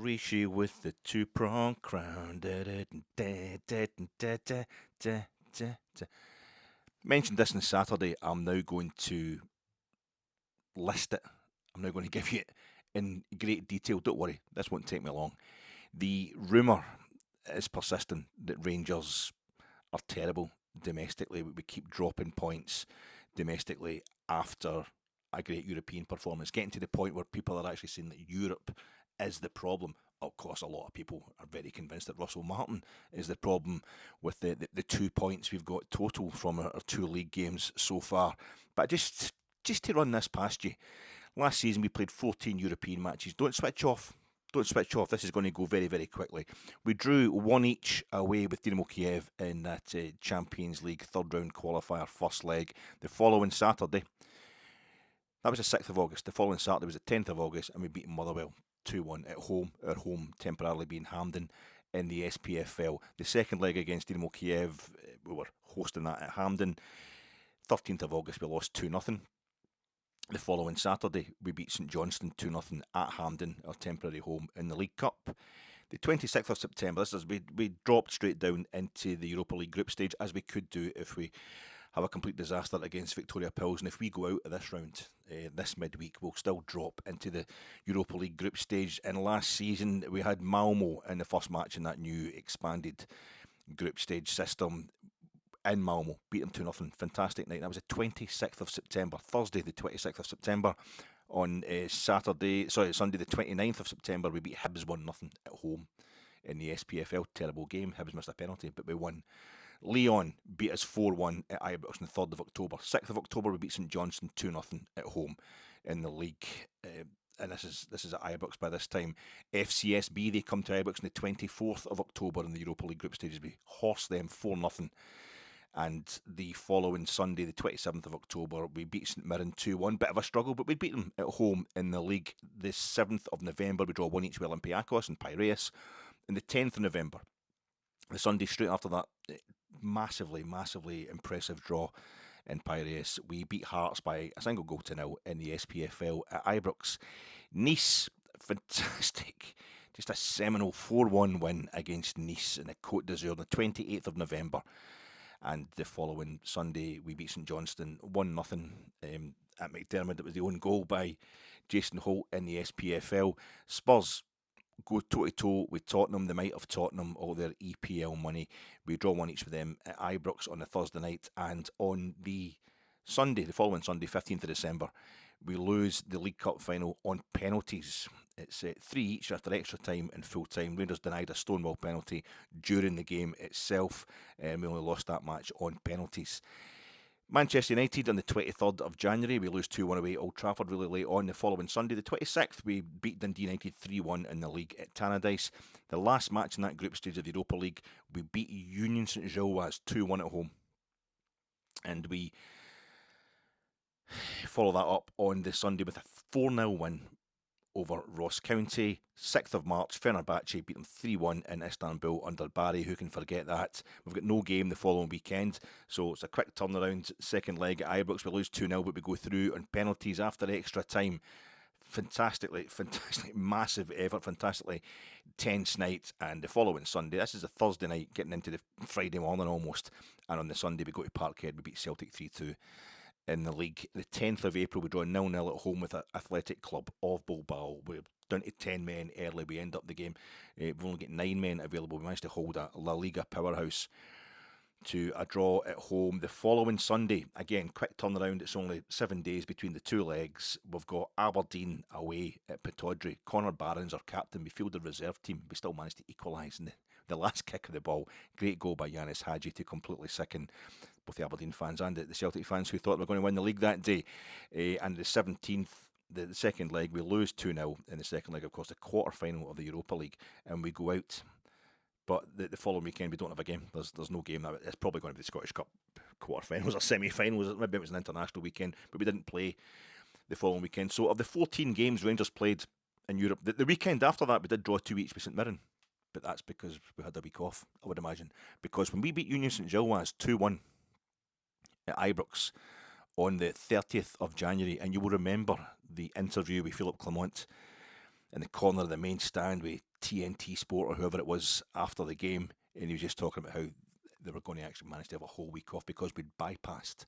Rishi with the two-prong crown. Mentioned this on Saturday. I'm now going to list it. I'm now going to give you it in great detail. Don't worry, this won't take me long. The rumour is persistent that Rangers are terrible domestically. We keep dropping points domestically after a great European performance, getting to the point where people are actually saying that Europe is the problem. Of course, a lot of people are very convinced that Russell Martin is the problem with the 2 points we've got total from our 2 league games so far. But just to run this past you, last season we played 14 European matches. Don't switch off. Don't switch off. This is going to go very, very quickly. We drew 1 each away with Dynamo Kiev in that Champions League third round qualifier first leg. The following Saturday, that was the 6th of August. The following Saturday was the 10th of August, and we beat Motherwell 2-1 at home. Our home temporarily being Hampden in the SPFL. The second leg against Dynamo Kiev, we were hosting that at Hampden. 13th of August, we lost 2-0. The following Saturday, we beat St Johnstone 2-0 at Hampden, our temporary home in the League Cup. The 26th of September, we dropped straight down into the Europa League group stage, as we could do if we have a complete disaster against Victoria Pilsen. If we go out of this round, this midweek, we'll still drop into the Europa League group stage. And last season, we had Malmo in the first match in that new expanded group stage system. In Malmo, beat them 2-0. Fantastic night. That was the 26th of September, Thursday, the 26th of September. On Sunday, the 29th of September, we beat Hibs 1-0 at home in the SPFL. Terrible game. Hibs missed a penalty, but we won. Lyon beat us 4-1 at Ibrox on the 3rd of October. 6th of October, we beat St Johnstone 2-0 at home in the league. And this is at Ibrox by this time. FCSB, they come to Ibrox on the 24th of October in the Europa League group stages. We horse them 4-0. And the following Sunday, the 27th of October, we beat St Mirren 2-1. Bit of a struggle, but we beat them at home in the league. The 7th of November, we draw 1 each with Olympiacos and Piraeus. And the 10th of November, the Sunday straight after that, massively impressive draw in Piraeus. We beat Hearts by a single goal to nil in the SPFL at Ibrox. Nice, fantastic. Just a seminal 4-1 win against Nice in the Côte d'Azur on the 28th of November. And the following Sunday, we beat St Johnstone 1-0 at McDermott. It was the own goal by Jason Holt in the SPFL. Spurs go toe-to-toe with Tottenham. The might of Tottenham, all their EPL money. We draw 1 each with them at Ibrox on the Thursday night. And on the following Sunday, 15th of December, we lose the League Cup final on penalties. It's 3 each after extra time and full time. Rangers denied a stonewall penalty during the game itself, and we only lost that match on penalties. Manchester United on the 23rd of January, we lose 2-1 away at Old Trafford really late on. The following Sunday, the 26th, we beat Dundee United 3-1 in the league at Tannadice. The last match in that group stage of the Europa League, we beat Union Saint-Gilloise 2-1 at home. And we follow that up on the Sunday with a 4-0 win over Ross County. 6th of March, Fenerbahce beat them 3-1 in Istanbul under Barry. Who can forget that? We've got no game the following weekend, so it's a quick turnaround. Second leg at Ibrox, we lose 2-0, but we go through on penalties after extra time. Fantastically, massive effort, fantastically tense night. And the following Sunday, this is a Thursday night, getting into the Friday morning almost, and on the Sunday we go to Parkhead, we beat Celtic 3-2 in the league. The 10th of April, we draw 0-0 at home with Athletic Club of Bilbao. We're down to 10 men early. We end up the game. We've only got 9 men available. We managed to hold a La Liga powerhouse to a draw at home. The following Sunday, again, quick turnaround. It's only 7 days between the 2 legs. We've got Aberdeen away at Pittodrie. Connor Barron's our captain. We fielded reserve team. We still managed to equalise in the last kick of the ball. Great goal by Yanis Hadji to completely sicken both the Aberdeen fans and the Celtic fans who thought they were going to win the league that day. And the 17th, the second leg, we lose 2-0 in the second leg, of course, the quarter-final of the Europa League, and we go out. But the following weekend, we don't have a game. There's no game. It's probably going to be the Scottish Cup quarter-finals or semi-finals. Maybe it was an international weekend, but we didn't play the following weekend. So of the 14 games Rangers played in Europe, the weekend after that, we did draw 2 each with St Mirren. But that's because we had a week off, I would imagine. Because when we beat Union Saint-Gilloise 2-1 at Ibrox on the 30th of January, and you will remember the interview with Philippe Clement in the corner of the main stand with TNT Sport or whoever it was after the game, and he was just talking about how they were going to actually manage to have a whole week off because we'd bypassed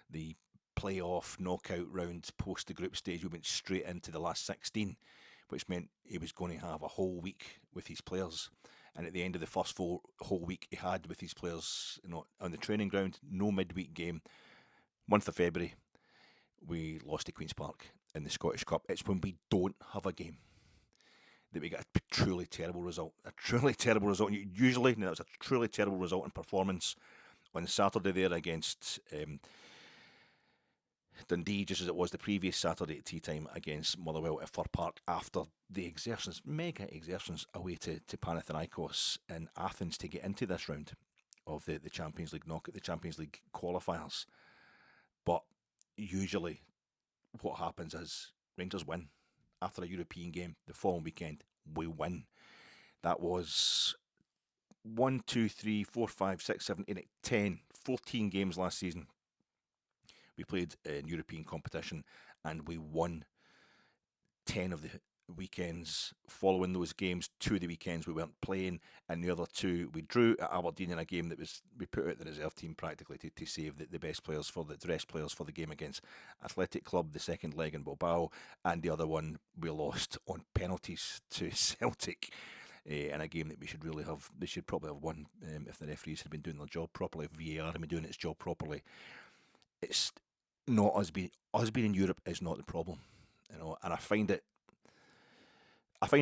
the playoff knockout round post the group stage. We went straight into the last 16, which meant he was going to have a whole week with his players. And at the end of the first whole week he had with his players, on the training ground, no midweek game. Month of February, we lost to Queen's Park in the Scottish Cup. It's when we don't have a game that we get a truly terrible result. A truly terrible result. Usually, that was a truly terrible result in performance on Saturday there against Dundee, just as it was the previous Saturday at tea time against Motherwell at Fir Park after the exertions, mega exertions, away to Panathinaikos in Athens to get into this round of the Champions League knockout, the Champions League qualifiers. But usually what happens is Rangers win. After a European game, the following weekend, we win. That was 1, 2, 3, 4, 5, 6, 7, 8, 10, 14 games last season. We played in European competition and we won 10 of the weekends following those games. 2 of the weekends we weren't playing, and the other 2 we drew at Aberdeen in a game that we put out the reserve team practically to save the best players for the rest players for the game against Athletic Club, the second leg in Bilbao, and the other one we lost on penalties to Celtic. In a game that they should probably have won if the referees had been doing their job properly, if VAR had been doing its job properly. It's not us being in Europe is not the problem, and I find it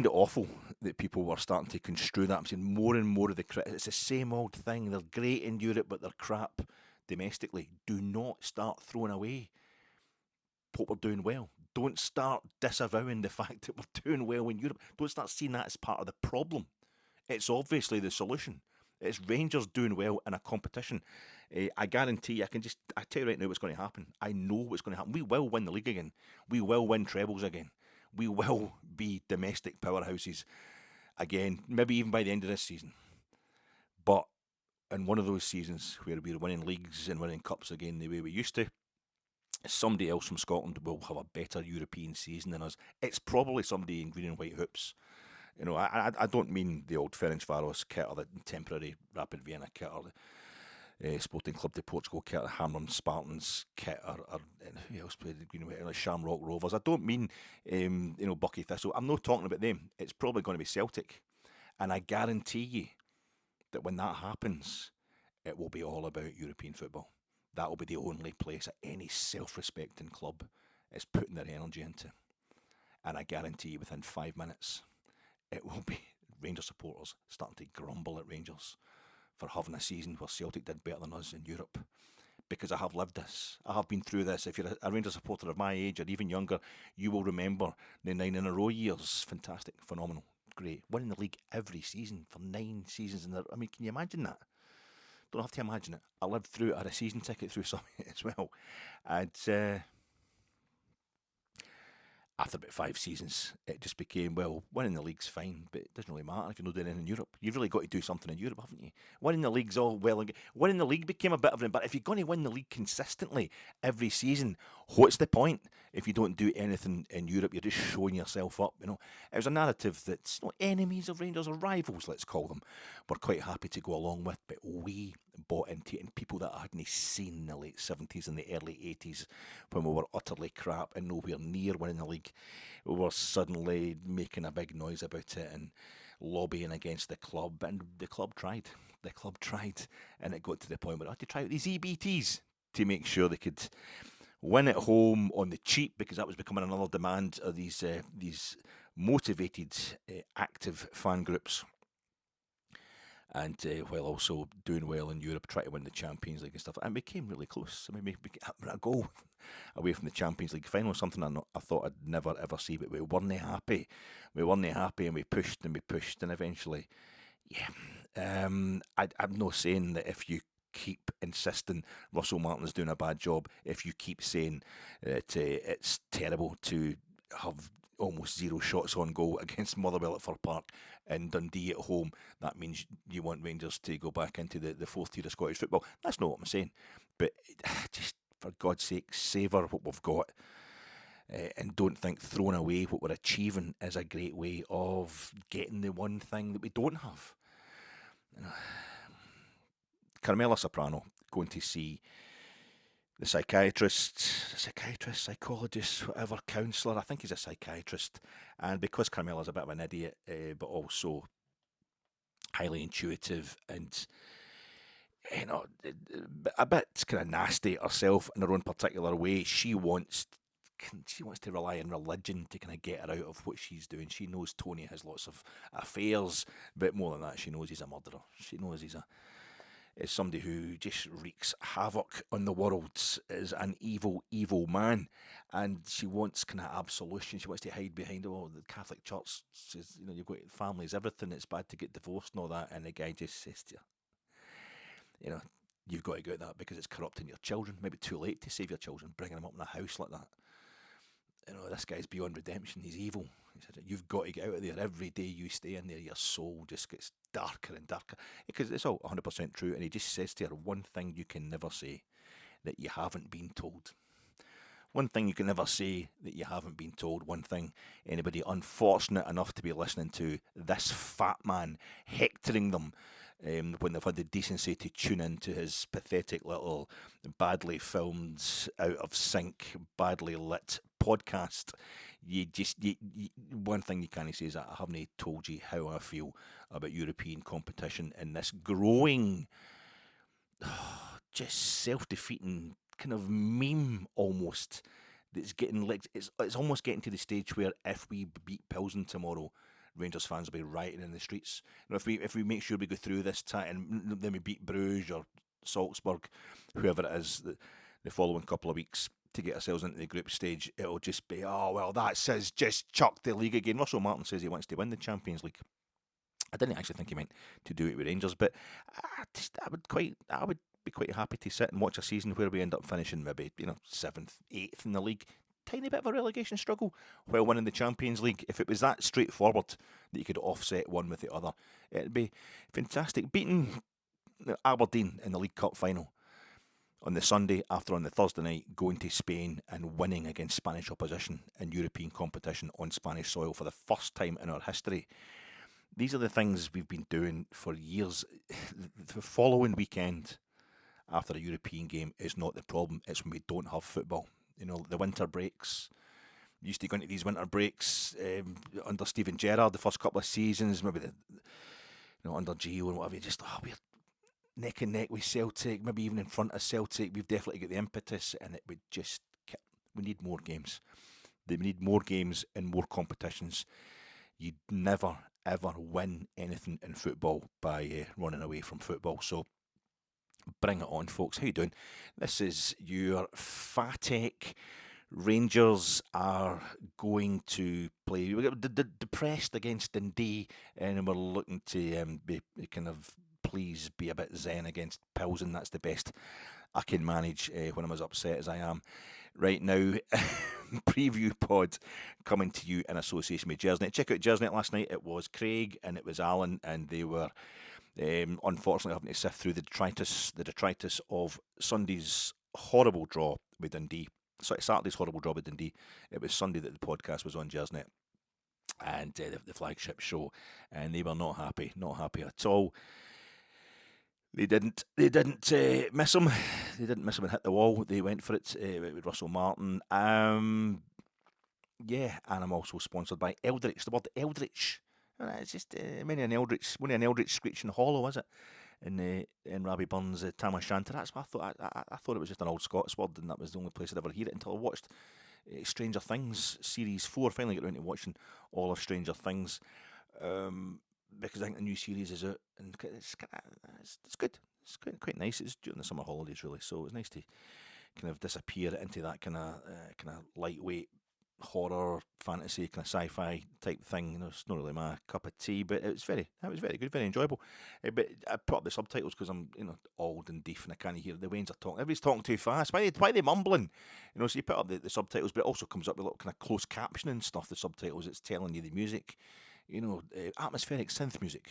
awful that people were starting to construe that. I'm seeing more and more of it's the same old thing. They're great in Europe, but they're crap domestically. Do not start throwing away what we're doing well. Don't start disavowing the fact that we're doing well in Europe. Don't start seeing that as part of the problem. It's obviously the solution. It's Rangers doing well in a competition. I guarantee you, I tell you right now what's going to happen. I know what's going to happen. We will win the league again. We will win trebles again. We will be domestic powerhouses again, maybe even by the end of this season. But in one of those seasons where we're winning leagues and winning cups again the way we used to, somebody else from Scotland will have a better European season than us. It's probably somebody in green and white hoops. I don't mean the old Ferencváros kit or the temporary Rapid Vienna kit or the Sporting Club de Portugal kit or Hamrum Spartans kit or who else played the green and white, like Shamrock Rovers. I don't mean Bucky Thistle. I'm not talking about them. It's probably going to be Celtic, and I guarantee you that when that happens, it will be all about European football. That will be the only place that any self-respecting club is putting their energy into, and I guarantee you within 5 minutes it will be Rangers supporters starting to grumble at Rangers for having a season where Celtic did better than us in Europe. Because I have lived this. I have been through this. If you're a Rangers supporter of my age or even younger, you will remember the 9 in a row years. Fantastic, phenomenal, great. Winning the league every season for 9 seasons. I mean, can you imagine that? Don't have to imagine it. I lived through it. I had a season ticket through some of it as well. And after about 5 seasons, it just became, well, winning the league's fine, but it doesn't really matter if you're not doing anything in Europe. You've really got to do something in Europe, haven't you? Winning the league's all well and good. Winning the league became a bit of it, but if you're going to win the league consistently every season, what's the point if you don't do anything in Europe? You're just showing yourself up, It was a narrative that's not enemies of Rangers or rivals, let's call them, we're quite happy to go along with, but we bought into it, and people that I hadn't seen in the late 70s and the early 80s when we were utterly crap and nowhere near winning the league, we were suddenly making a big noise about it and lobbying against the club, and the club tried, and it got to the point where I had to try out these EBTs to make sure they could win at home on the cheap, because that was becoming another demand of these motivated, active fan groups. And while also doing well in Europe, trying to win the Champions League and stuff. And we came really close. I mean, we got a goal away from the Champions League final, something I thought I'd never ever see, but we weren't happy. And we pushed, and eventually, yeah. I'm not saying that if you keep insisting Russell Martin's doing a bad job, if you keep saying that it's terrible to have almost 0 shots on goal against Motherwell at Fir Park and Dundee at home, that means you want Rangers to go back into the 4th tier of Scottish football. That's not what I'm saying. But just, for God's sake, savour what we've got. and don't think throwing away what we're achieving is a great way of getting the one thing that we don't have. You know, Carmela Soprano going to see the psychiatrist, psychologist, whatever, counsellor. I think he's a psychiatrist. And because Carmela's a bit of an idiot, but also highly intuitive and, you know, a bit kind of nasty herself in her own particular way, she wants to rely on religion to kind of get her out of what she's doing. She knows Tony has lots of affairs, but more than that, she knows he's a murderer. She knows he's somebody who just wreaks havoc on the world, is an evil, evil man. And she wants kind of absolution. She wants to hide behind, oh, the Catholic Church says, you know, you've got families, everything, it's bad to get divorced and all that. And the guy just says to her, you know, you've got to get that because it's corrupting your children. Maybe too late to save your children, bringing them up in a house like that. You know, this guy's beyond redemption. He's evil. He said, you've got to get out of there. Every day you stay in there, your soul just gets darker and darker. Because it's all 100% true. And he just says to her, one thing you can never say that you haven't been told. One thing you can never say that you haven't been told. One thing anybody unfortunate enough to be listening to this fat man hectoring them when they've had the decency to tune into his pathetic little badly filmed, out of sync, badly lit podcast. One thing you can't say is that I haven't told you how I feel about European competition in this growing, just self-defeating kind of meme almost. That's getting like it's almost getting to the stage where if we beat Plzen tomorrow, Rangers fans will be rioting in the streets. You know, if we make sure we go through this and then we beat Bruges or Salzburg, whoever it is, the following couple of weeks to get ourselves into the group stage, it'll just be, oh well, that says just chuck the league again. Russell Martin says he wants to win the Champions League. I didn't actually think he meant to do it with Rangers, but I would be quite happy to sit and watch a season where we end up finishing maybe, you know, 7th, 8th in the league. Tiny bit of a relegation struggle while winning the Champions League. If it was that straightforward that you could offset one with the other, it'd be fantastic. Beating Aberdeen in the League Cup final on the Sunday, after on the Thursday night going to Spain and winning against Spanish opposition in European competition on Spanish soil for the first time in our history. These are the things we've been doing for years. The following weekend after a European game is not the problem. It's when we don't have football. You know, the winter breaks. We used to go into these winter breaks under Steven Gerrard the first couple of seasons, maybe under Gio and whatever. We're neck and neck with Celtic, maybe even in front of Celtic. We've definitely got the impetus, and we need more games. We need more games and more competitions. You'd never ever win anything in football by running away from football. So bring it on, folks. How you doing? This is your Fatek. Rangers are going to play. We got depressed against Dundee, and we're looking to be kind of please be a bit zen against Plzen. That's the best I can manage when I'm as upset as I am right now. Preview pod coming to you in association with Jersnet. Check out Jersnet last night. It was Craig and it was Alan, and they were unfortunately having to sift through the detritus of Sunday's horrible draw with Dundee. Sorry, Saturday's horrible draw with Dundee. It was Sunday that the podcast was on Jersnet and the flagship show, and they were not happy at all. They didn't miss him. They didn't miss him and hit the wall. They went for it with Russell Martin. Yeah, and I'm also sponsored by Eldritch. The word Eldritch. It's just only an Eldritch screeching hollow, is it? In Robbie Burns' Tam O'Shanter. That's what I thought. I thought it was just an old Scots word, and that was the only place I'd ever hear it until I watched Stranger Things Series 4. Finally got around to watching all of Stranger Things. Because I think the new series is out, and it's good. It's quite nice. It's during the summer holidays, really, so it's nice to kind of disappear into that kind of lightweight horror, fantasy, kind of sci-fi type thing. You know, it's not really my cup of tea, but it was very good, very enjoyable. But I put up the subtitles because I'm old and deaf and I can't hear the Waynes are talking. Everybody's talking too fast. Why are they mumbling? So you put up the subtitles, but it also comes up with a little kind of closed captioning stuff. The subtitles, it's telling you the music. Atmospheric synth music,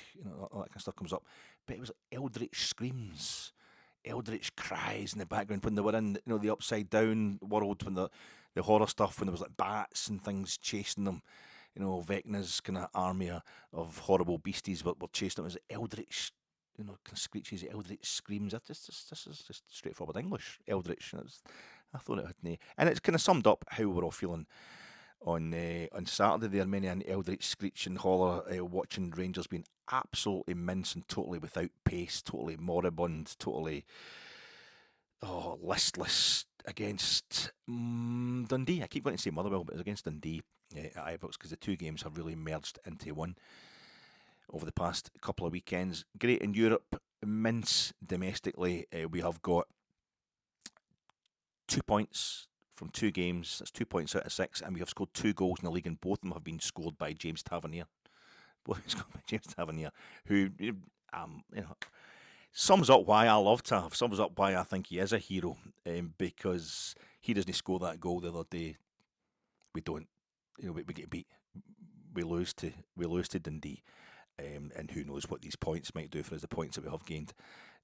all that kind of stuff comes up. But it was Eldritch Screams. eldritch cries in the background when they were in, the upside down world, when the horror stuff, when there was like bats and things chasing them. Vecna's kind of army of horrible beasties were chasing them. It was eldritch, kind of screeches, eldritch screams. This is just straightforward English, eldritch. I thought it had and it's kind of summed up how we're all feeling on Saturday there. Many an eldritch screech and holler, watching Rangers being absolutely mince and totally without pace, totally moribund, totally listless against Dundee. I keep going to say Motherwell, but it's against Dundee at Ibrox, because the two games have really merged into one over the past couple of weekends. Great in Europe, mince domestically. We have got 2 points from 2 games. That's 2 points out of 6, and we have scored 2 goals in the league, and both of them have been scored by James Tavernier. Who, sums up why I love Tav, sums up why I think he is a hero, because he doesn't score that goal the other day. We don't, we get beat. We lose to Dundee, and who knows what these points might do for us. The points that we have gained,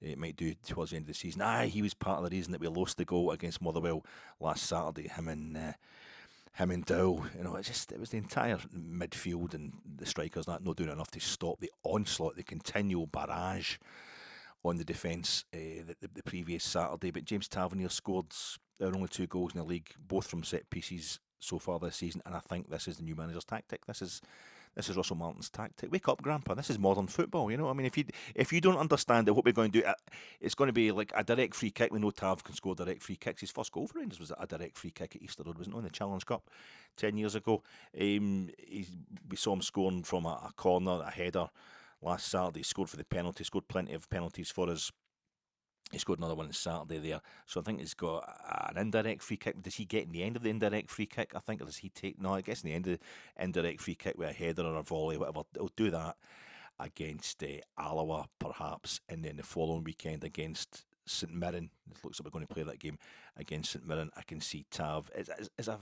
it might do towards the end of the season. He was part of the reason that we lost the goal against Motherwell last Saturday. Him and Dowell, it was the entire midfield and the strikers not doing enough to stop the onslaught, the continual barrage on the defence the previous Saturday. But James Tavernier scored our only 2 goals in the league, both from set pieces so far this season, and I think this is the new manager's tactic. This is Russell Martin's tactic. Wake up, Grandpa. This is modern football. I mean, if you don't understand that what we're going to do, it's going to be like a direct free kick. We know Tav can score direct free kicks. His first goal for Rangers was a direct free kick at Easter Road, wasn't it, in the Challenge Cup 10 years ago. We saw him scoring from a corner, a header last Saturday. He scored for the penalty. Scored plenty of penalties for us. He scored another one on Saturday there. So I think he's got an indirect free kick. Does he get in the end of the indirect free kick, I think? Or does he take... No, I guess in the end of the indirect free kick with a header or a volley, whatever. He'll do that against Alloa, perhaps. And then the following weekend against St Mirren. It looks like we're going to play that game against St Mirren. I can see Tav as a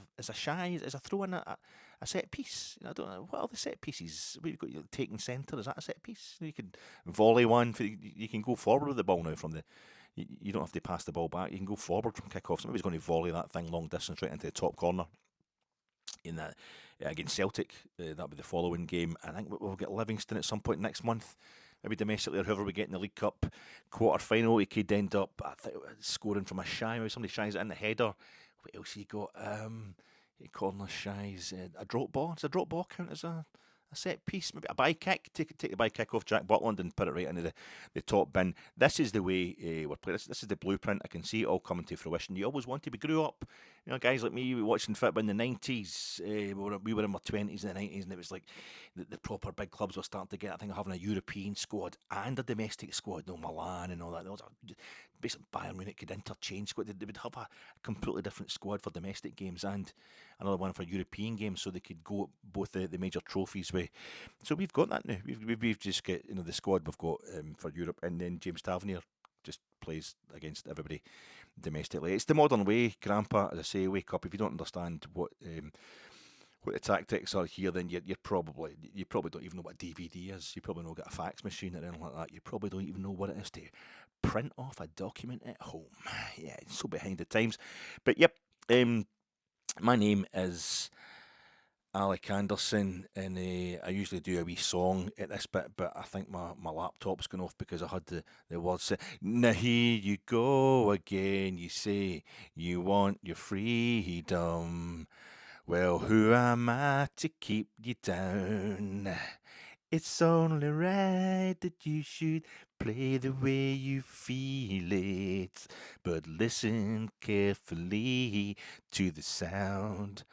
throw in a set piece. I don't know, what are the set pieces? We've got taking centre. Is that a set piece? You can volley one. You can go forward with the ball now from the. You don't have to pass the ball back. You can go forward from kick-off. Somebody's going to volley that thing long distance right into the top corner. In that against Celtic, that'll be the following game. I think we'll get Livingston at some point next month, maybe domestically or whoever we get in the League Cup quarter final. He could end up, I think, scoring from a shy. Maybe somebody shies it in the header. What else he got? Corner shies. A drop ball. Does a drop ball count as a set piece? Maybe a by kick. Take the by kick off Jack Butland and put it right into the top bin. This is the way we're playing. This is the blueprint. I can see it all coming to fruition. You always wanted. We grew up, guys like me, we watching football in the 90s. We were in our 20s and the 90s, and it was like the proper big clubs were starting to get, I think, having a European squad and a domestic squad. Milan and all that. Basically, Bayern Munich could interchange squad. They would have a completely different squad for domestic games and another one for European games, so they could go both the major trophies with. So we've got that now. We've just got the squad we've got for Europe, and then James Tavernier just plays against everybody domestically. It's the modern way, Grandpa. As I say, wake up. If you don't understand what the tactics are here, then you probably don't even know what a DVD is. You probably don't got a fax machine or anything like that. You probably don't even know what it is to print off a document at home. Yeah, it's so behind the times. But yep, my name is Alec Anderson, and I usually do a wee song at this bit, but I think my laptop's gone off because I had the words say, now here you go again, you say you want your freedom. Well, who am I to keep you down? It's only right that you should play the way you feel it, but listen carefully to the sound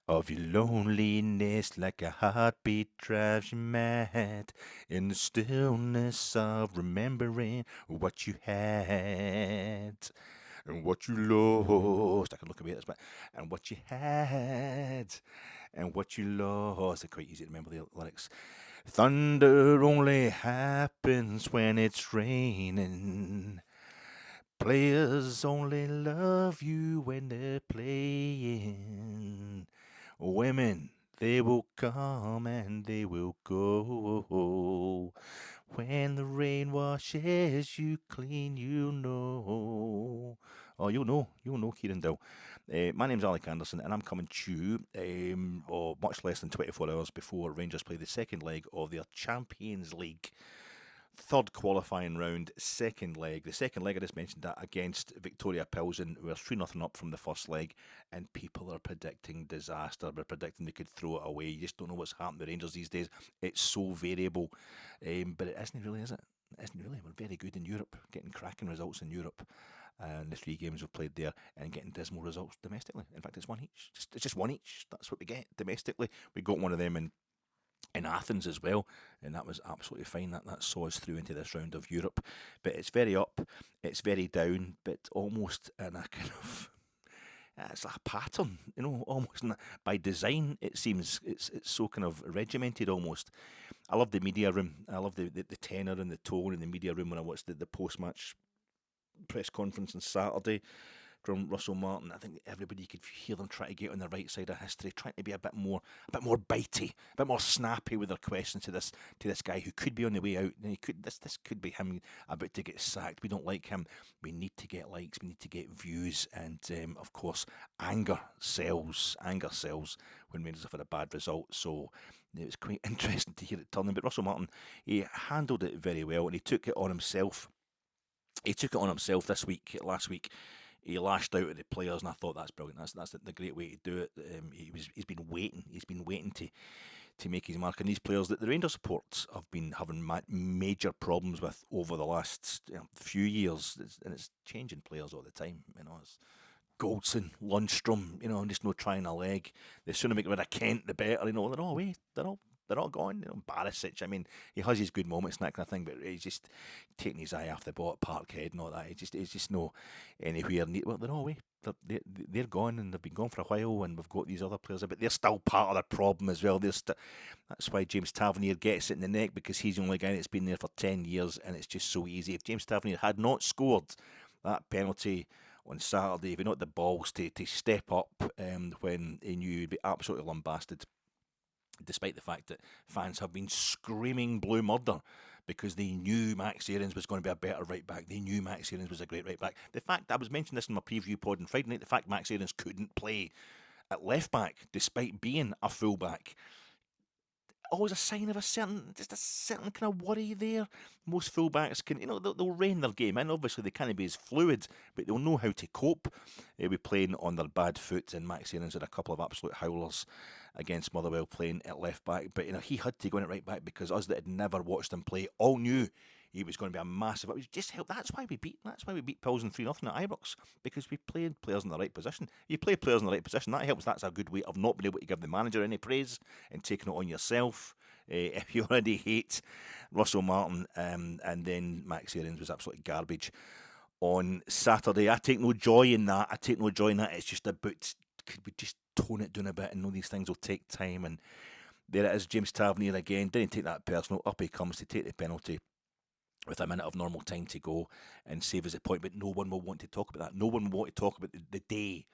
of your loneliness, like a heartbeat drives you mad, in the stillness of remembering what you had and what you lost. I can look away at this bit. And what you had and what you lost. It's quite easy to remember the lyrics. Thunder only happens when it's raining. Players only love you when they're playing. Women, they will come and they will go. When the rain washes you clean, you know. Oh, you'll know, Kieron Dowell. My name's Alec Anderson, and I'm coming to you much less than 24 hours before Rangers play the second leg of their Champions League third qualifying round, second leg. The second leg, I just mentioned that, against Victoria Plzen. We're 3-0 up from the first leg, and people are predicting disaster. They're predicting they could throw it away. You just don't know what's happening to Rangers these days. It's so variable. But it isn't really, is it? It isn't really. We're very good in Europe, getting cracking results in Europe. And the 3 games we've played there, and getting dismal results domestically. In fact, it's one each. It's just one each. That's what we get domestically. We got one of them in Athens as well, and that was absolutely fine. That saw us through into this round of Europe. But it's very up, it's very down, but almost in a kind of it's like a pattern, almost by design. It seems it's so kind of regimented almost. I love the media room. I love the tenor and the tone in the media room when I watched the post match press conference on Saturday from Russell Martin. I think everybody could hear them trying to get on the right side of history, trying to be a bit more bitey, a bit more snappy with their questions to this guy who could be on the way out. And this could be him about to get sacked. We don't like him. We need to get likes. We need to get views, and of course, anger sells. Anger sells when Rangers have had a bad result. So it was quite interesting to hear it turning. But Russell Martin, he handled it very well, and he took it on himself. Last week. He lashed out at the players, and I thought that's brilliant. That's the great way to do it. He's been waiting to make his mark. And these players that the Rangers supports have been having major problems with over the last few years, and it's changing players all the time. It's Goldson, Lundstrom, just no trying a leg. The sooner we get rid of Kent, the better. They're all away. They're all gone. Barisic, he has his good moments and that kind of thing, but he's just taking his eye off the ball at Parkhead and all that. It's just no anywhere near. Well, they're all away. They're gone, and they've been gone for a while, and we've got these other players, but they're still part of the problem as well. That's why James Tavernier gets it in the neck, because he's the only guy that's been there for 10 years, and it's just so easy. If James Tavernier had not scored that penalty on Saturday, if he not the balls to step up when he knew he'd be absolutely lambasted, despite the fact that fans have been screaming blue murder because they knew Max Aarons was going to be a better right back. They knew Max Aarons was a great right back. The fact, I was mentioning this in my preview pod on Friday night, the fact Max Aarons couldn't play at left back despite being a full back, always a sign of a certain kind of worry there. Most fullbacks can, they'll rein their game in. Obviously, they can't be as fluid, but they'll know how to cope with playing on their bad foot. And Max Aarons had a couple of absolute howlers against Motherwell playing at left back. But he had to go in at right back, because us that had never watched him play all knew he was going to be a massive. It was just help. That's why we beat Plzen 3-0 at Ibrox, because we played players in the right position. You play players in the right position, that helps. That's a good way of not being able to give the manager any praise and taking it on yourself. If you already hate Russell Martin, and then Max Aarons was absolutely garbage on Saturday. I take no joy in that. It's just about, could we just tone it down a bit and know these things will take time. And there it is, James Tavernier again. Didn't take that personal. Up he comes to take the penalty with a minute of normal time to go and save us a point. But no one will want to talk about that. No one will want to talk about the day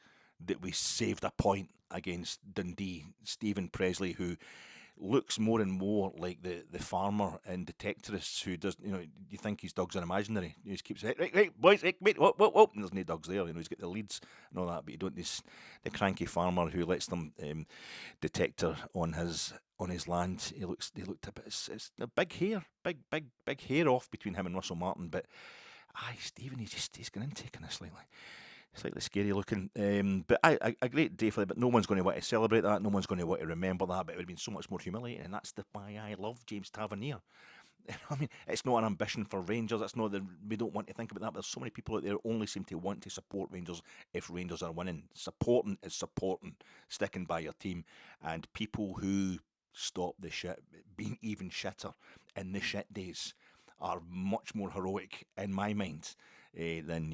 that we saved a point against Dundee. Stephen Presley, who looks more and more like the farmer in Detectorists, who does, you think his dogs are imaginary. He just keeps saying, right, boys, wait, whoop, and there's no dogs there. He's got the leads and all that, but you don't, the cranky farmer who lets them detector on his land. He looked a bit, it's a big hair off between him and Russell Martin, but Stephen, he's going in taking it slightly scary looking, but a great day for them. But no one's going to want to celebrate that. No one's going to want to remember that. But it would have been so much more humiliating, and that's why I love James Tavernier. It's not an ambition for Rangers. It's not that we don't want to think about that. But there's so many people out there who only seem to want to support Rangers if Rangers are winning. Supporting is supporting, sticking by your team, and people who stop the shit being even shitter in the shit days are much more heroic in my mind than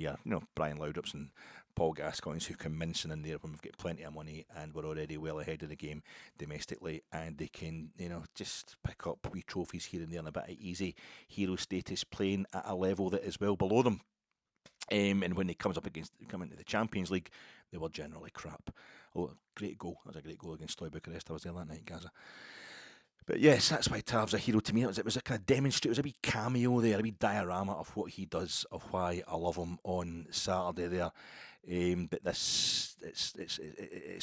Brian Laudrups and Paul Gascoigne's, who come mincing in there when we've got plenty of money and we're already well ahead of the game domestically, and they can just pick up wee trophies here and there and a bit of easy hero status, playing at a level that is well below them. And when they come into the Champions League, they were generally crap. Oh, great goal! That was a great goal against Stoy Bucharest. I was there that night, Gaza. But yes, that's why Tav's a hero to me. It was a kind of demonstrate. It was a wee cameo there, a wee diorama of what he does, of why I love him on Saturday there. But it's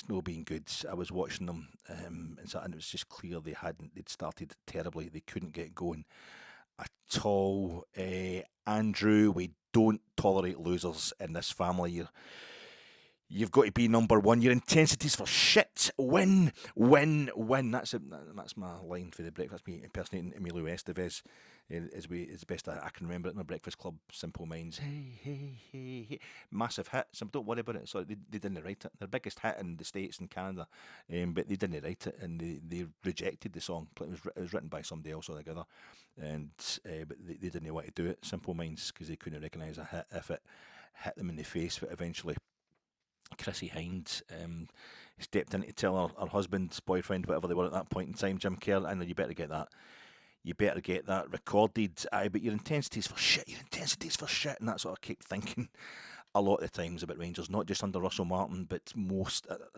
no being good. I was watching them, and it was just clear they'd started terribly. They couldn't get going at all. Andrew, we don't tolerate losers in this family. You've got to be number one. Your intensity's for shit. Win, win, win. That's it. That's my line for the breakfast. That's me impersonating Emilio Estevez. As the best I can remember it in the Breakfast Club. Simple Minds. Hey, hey, hey, hey. Massive hit. So don't worry about it. So they didn't write it. Their biggest hit in the States and Canada, but they didn't write it, and they rejected the song. It was written by somebody else altogether, and but they didn't want to do it. Simple Minds, because they couldn't recognise a hit if it hit them in the face. But eventually Chrissy Hind stepped in to tell her husband, boyfriend, whatever they were at that point in time, Jim Kerr, I know you better get that. You better get that recorded. Aye, but your intensity's for shit. Your intensity's for shit. And that's what I keep thinking a lot of the times about Rangers, not just under Russell Martin, but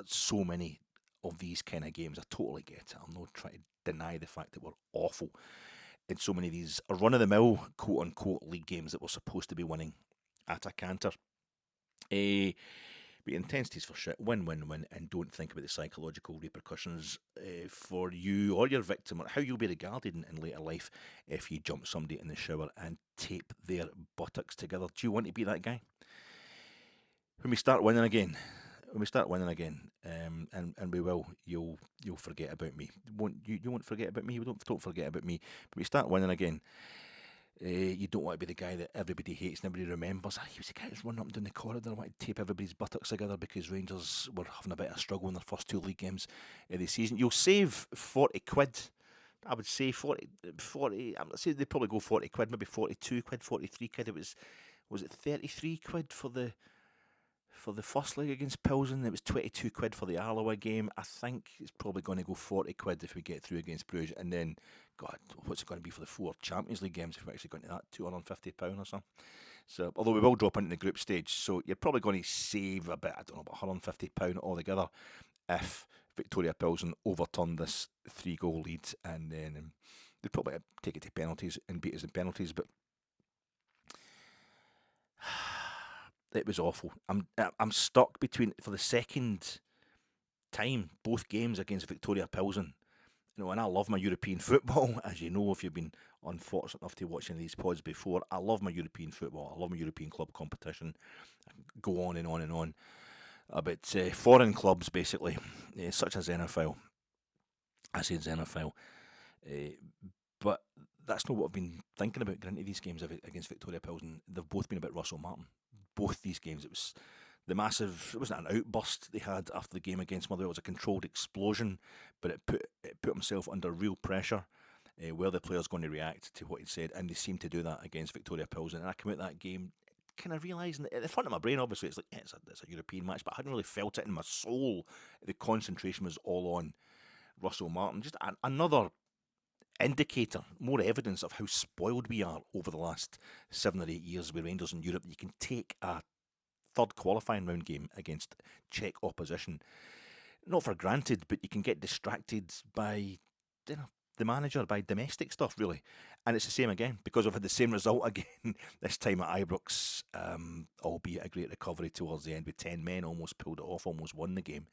so many of these kind of games. I totally get it. I'm not trying to deny the fact that we're awful in so many of these run-of-the-mill, quote-unquote, league games that we're supposed to be winning at a canter. But intensity's for shit. Win, win, win, and don't think about the psychological repercussions for you or your victim, or how you'll be regarded in later life if you jump somebody in the shower and tape their buttocks together. Do you want to be that guy? When we start winning again, and we will, you'll forget about me. You won't forget about me. Don't forget about me. But we start winning again. You don't want to be the guy that everybody hates and everybody remembers. He was the guy who's running up and down the corridor, wanted to tape everybody's buttocks together because Rangers were having a bit of a struggle in their first two league games of the season. You'll save 40 quid. I would say 40 I'd say they'd probably go 40 quid, maybe 42 quid, 43 quid. Was it 33 quid for the first leg against Plzen? It was 22 quid for the Arloa game. I think it's probably going to go 40 quid if we get through against Bruges. And then, God, what's it going to be for the 4 Champions League games if we're actually going to that? £250 or something. So, although we will drop into the group stage, so you're probably going to save a bit, I don't know, about £150 altogether if Victoria Plzen overturn this 3-goal lead, and then they'd probably take it to penalties and beat us in penalties, but it was awful. I'm stuck between, for the second time, both games against Victoria Plzen. You know, and I love my European football, as you know, if you've been unfortunate enough to watch any of these pods before. I love my European football. I love my European club competition. I can go on and on and on about foreign clubs, basically, such as NFL. I say NFL. But that's not what I've been thinking about going into these games against Victoria Plzen. They've both been about Russell Martin. Both these games, it was the massive. It wasn't an outburst they had after the game against Motherwell. It was a controlled explosion, but it put himself under real pressure. Where the player's going to react to what he said, and they seemed to do that against Victoria Plzen. And I came out that game kind of realising that in the front of my brain, obviously, it's like, yeah, it's a European match, but I hadn't really felt it in my soul. The concentration was all on Russell Martin. Just another indicator, more evidence of how spoiled we are over the last 7 or 8 years with Rangers in Europe. You can take a third qualifying round game against Czech opposition, not for granted, but you can get distracted by the manager, by domestic stuff, really. And it's the same again, because we've had the same result again, this time at Ibrox, albeit a great recovery towards the end with 10 men, almost pulled it off, almost won the game.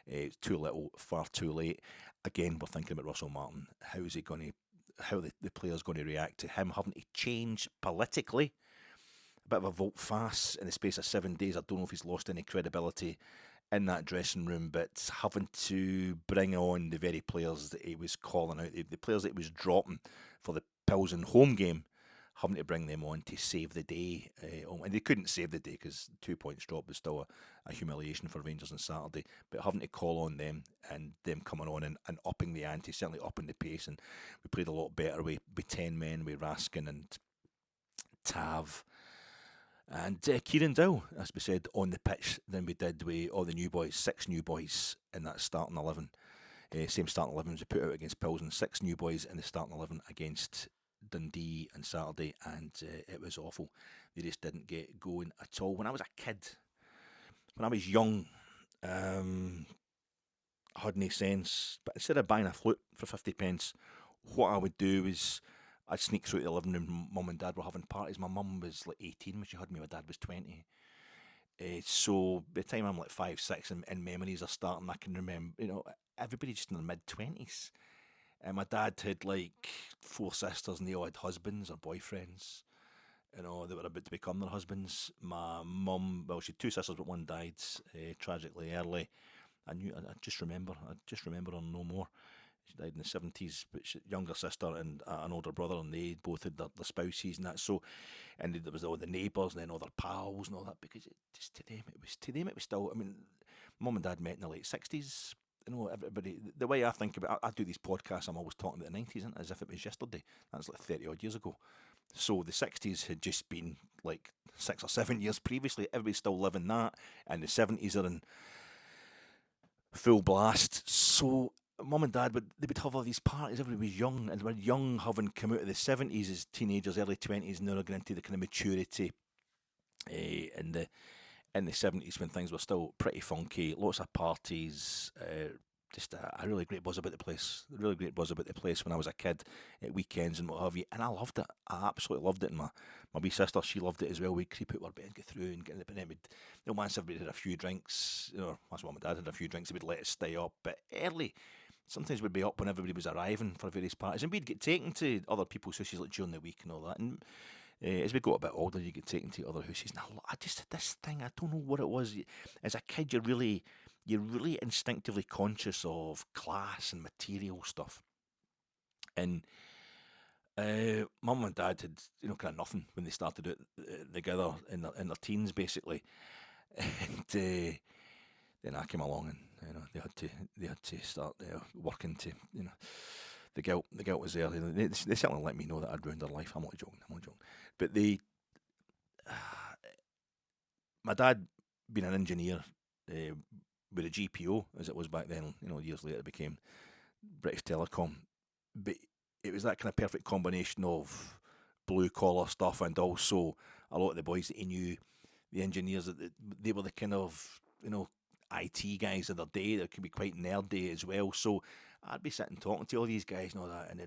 It's too little, far too late. Again, we're thinking about Russell Martin. How the player's going to react to him having to change politically? A bit of a volte-face in the space of 7 days. I don't know if he's lost any credibility in that dressing room, but having to bring on the very players that he was calling out, the players that he was dropping for the Plzen home game, having to bring them on to save the day. And they couldn't save the day because 2 points drop was still a humiliation for Rangers on Saturday, but having to call on them and them coming on and upping the ante, certainly upping the pace, and we played a lot better with 10 men, with Raskin and Tav and Kieron Dowell, as we said, on the pitch than we did with all the new boys, 6 new boys in that starting 11. Same starting 11 as we put out against Plzen, 6 new boys in the starting 11 against Dundee on Saturday, and it was awful. They just didn't get going at all. When I was a kid, when I was young, had no sense. But instead of buying a flute for 50p, what I would do is I'd sneak through the living room. Mum and Dad were having parties. My mum was like 18 when she had me. My dad was 20. So by the time I'm like 5, 6, and memories are starting, I can remember, everybody just in their mid-20s. And my dad had like 4 sisters, and they all had husbands or boyfriends, that were about to become their husbands. My mum, well, she had 2 sisters, but one died tragically early. I just remember her no more. She died in the 70s, but she younger sister and an older brother, and they both had their spouses and that. So, and there was all the neighbours and then all their pals and all that, because to them it was still. I mean, Mum and Dad met in the late 60s. Everybody. The way I think about it, I do these podcasts. I'm always talking about the 90s, as if it was yesterday. That's like 30 odd years ago. So the 60s had just been like 6 or 7 years previously. Everybody's still living that, and the 70s are in full blast. So Mum and Dad would have all these parties. Everybody was young, and they were young, having come out of the 70s as teenagers, early 20s, and now they're getting into the kind of maturity in the 70s, when things were still pretty funky. Lots of parties. Just a really great buzz about the place. A really great buzz about the place when I was a kid, at weekends and what have you. And I loved it. I absolutely loved it. And my wee sister, she loved it as well. We'd creep out our bed, get through, and get in the bed. And once everybody had a few drinks, once Mum and Dad had a few drinks, they would let us stay up. But early, sometimes we'd be up when everybody was arriving for various parties. And we'd get taken to other people's houses like during the week and all that. And as we got a bit older, you get taken to other houses. Now, I just had this thing, I don't know what it was. As a kid, you're really instinctively conscious of class and material stuff. And Mum and Dad had, kind of nothing when they started out together in their teens, basically. And then I came along, and they had to start working to, the guilt was there. They certainly let me know that I'd ruined their life. I'm not joking. But my dad, being an engineer with a GPO, as it was back then, years later it became British Telecom. But it was that kind of perfect combination of blue collar stuff, and also a lot of the boys that he knew, the engineers, that they were the kind of, IT guys of their day. They could be quite nerdy as well. So I'd be sitting talking to all these guys and all that, and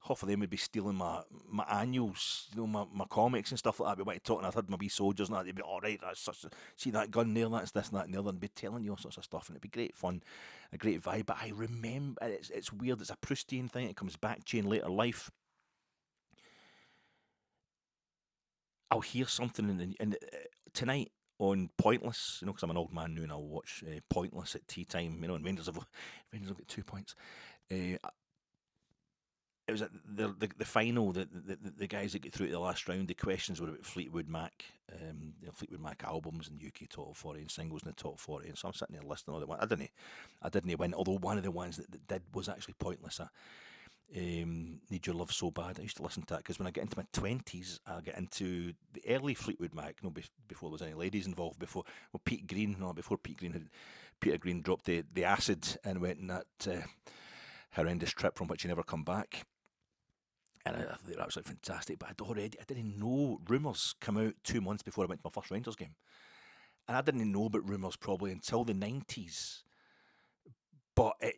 half of them would be stealing my annuals, my comics and stuff like that. We'd be talking, I'd had my wee soldiers and that. They'd be, all right, that's see that gun there, that's this and that and the other, and be telling you all sorts of stuff, and it'd be great fun, a great vibe. But I remember, it's weird, it's a Proustian thing. It comes back to you in later life. I'll hear something in tonight on Pointless, because I'm an old man now, and I'll watch Pointless at tea time, and Rangers have got 2 points. It was at the final, the guys that get through to the last round, the questions were about Fleetwood Mac, Fleetwood Mac albums in the UK top 40 and singles in the top 40, and so I'm sitting there listening to all the ones. I didn't win, although one of the ones that did was actually Pointless. Need Your Love So Bad. I used to listen to that because when I get into my 20s, I get into the early Fleetwood Mac, before there was any ladies involved, before Peter Green dropped the acid and went on that horrendous trip from which he never come back. And I thought they were absolutely fantastic, but I didn't know Rumours come out 2 months before I went to my first Rangers game. And I didn't know about Rumours probably until the 90s. But I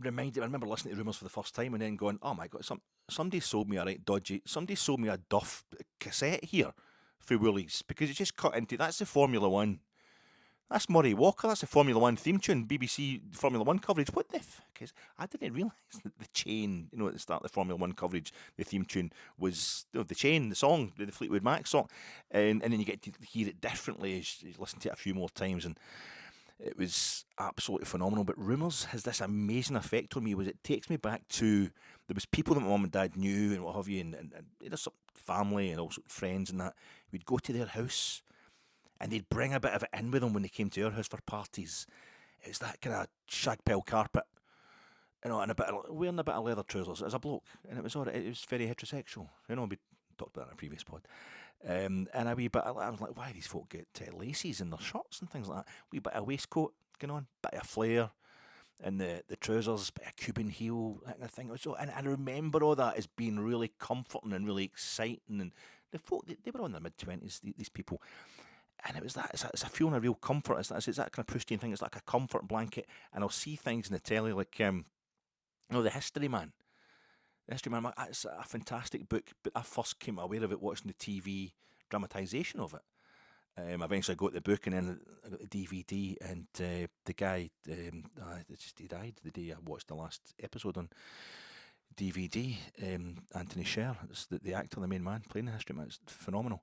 remember listening to Rumours for the first time and then going, oh my God, somebody sold me somebody sold me a Duff cassette here through Woolies, because it just cut into, that's the Formula One. That's Murray Walker, that's the Formula One theme tune, BBC Formula One coverage. What the fuck is... I didn't realise that the chain, at the start of the Formula One coverage, the theme tune was the chain, the song, the Fleetwood Mac song. And then you get to hear it differently as you listen to it a few more times, and it was absolutely phenomenal. But Rumours has this amazing effect on me, was it takes me back to, there was people that my mum and dad knew and what have you, and there's some family and also friends and that. We'd go to their house and they'd bring a bit of it in with them when they came to our house for parties. It was that kind of shag pile carpet, and wearing a bit of leather trousers as a bloke, and it was all, it was very heterosexual. We talked about that in a previous pod. And a wee bit, I was like, why these folk get laces in their shirts and things like that? Wee bit of waistcoat going on, bit of flare, and the trousers, bit of Cuban heel, that kind of thing. And I remember all that as being really comforting and really exciting. And the folk, they were on their mid-20s, these people. And it was that, it's a feeling of real comfort. It's that kind of pristine thing. It's like a comfort blanket. And I'll see things in the telly like, The History Man. The History Man, it's a fantastic book, but I first came aware of it watching the TV dramatisation of it. Eventually I got the book and then I got the DVD, and the guy, he died the day I watched the last episode on DVD. Anthony Sher, it's the actor, the main man playing the History Man. It's phenomenal.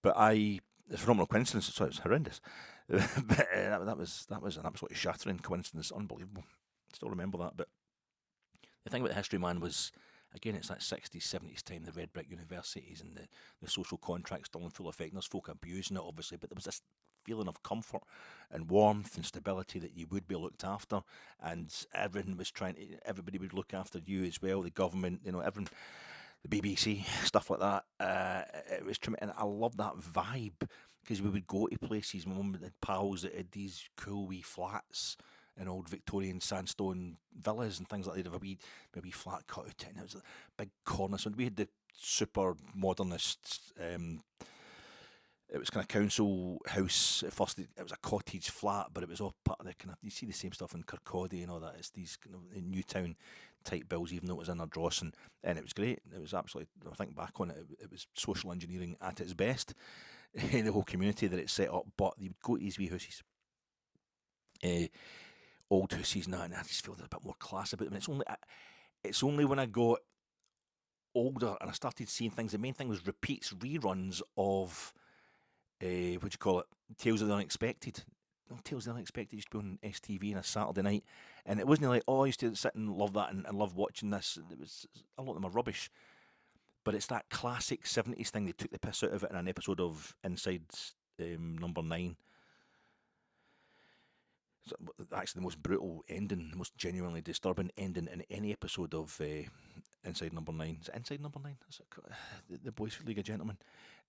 But it's a phenomenal coincidence, so it's horrendous. But that was an absolutely shattering coincidence, unbelievable. I still remember that. But the thing about the History Man was, again, it's that 60s, 70s time, the red brick universities and the social contract still in full effect. And there's folk abusing it, obviously, but there was this feeling of comfort and warmth and stability that you would be looked after, and everybody would look after you as well. The government, everyone, the BBC, stuff like that. It was tremendous, and I love that vibe because we would go to places. My mum had pals that had these cool wee flats in old Victorian sandstone villas and things like that. They'd have a wee flat cut out, and it was a big corner. So we had the super modernist. It was kind of council house. At first, it was a cottage flat, but it was all part of the kind of. You see the same stuff in Kirkcaldy and all that. It's these kind of Newtown type bills, even though it was in Ardrossan, and it was great. It was absolutely. I think back on it, it was social engineering at its best in the whole community that it set up. But you would go to these wee houses. Old houses now, and I just feel there's a bit more class about them. It's only when I got older and I started seeing things. The main thing was reruns of what do you call it? Tales of the Unexpected. No, Tales of the Unexpected used to be on STV on a Saturday night, and it wasn't like, I used to sit and love that and love watching this. It was, a lot of them are rubbish, but it's that classic 70s thing. They took the piss out of it in an episode of Inside Number 9. So, actually, the most brutal ending, the most genuinely disturbing ending in any episode of Inside Number 9. Is it Inside Number 9? The Boys League of Gentlemen.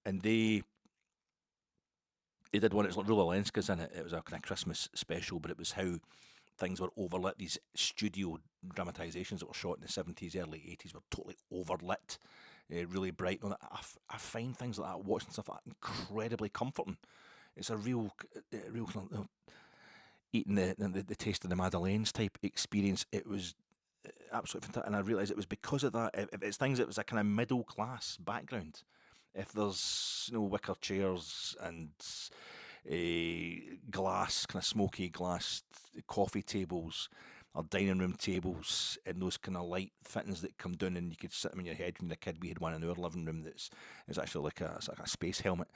And they did one, it was like Rula Lenska's in it. It was a kind of Christmas special, but it was how things were overlit. These studio dramatisations that were shot in the 70s, early 80s were totally overlit, really bright. I find things like that, watching stuff like that, incredibly comforting. It's a real kind of, eating the taste of the Madeleines type experience. It was absolutely fantastic, and I realised it was because of that. If it's things that was a kind of middle class background, if there's wicker chairs and glass, kind of smoky glass coffee tables or dining room tables, and those kind of light fittings that come down and you could sit them in your head. When you're a kid, we had one in our living room that's actually like a space helmet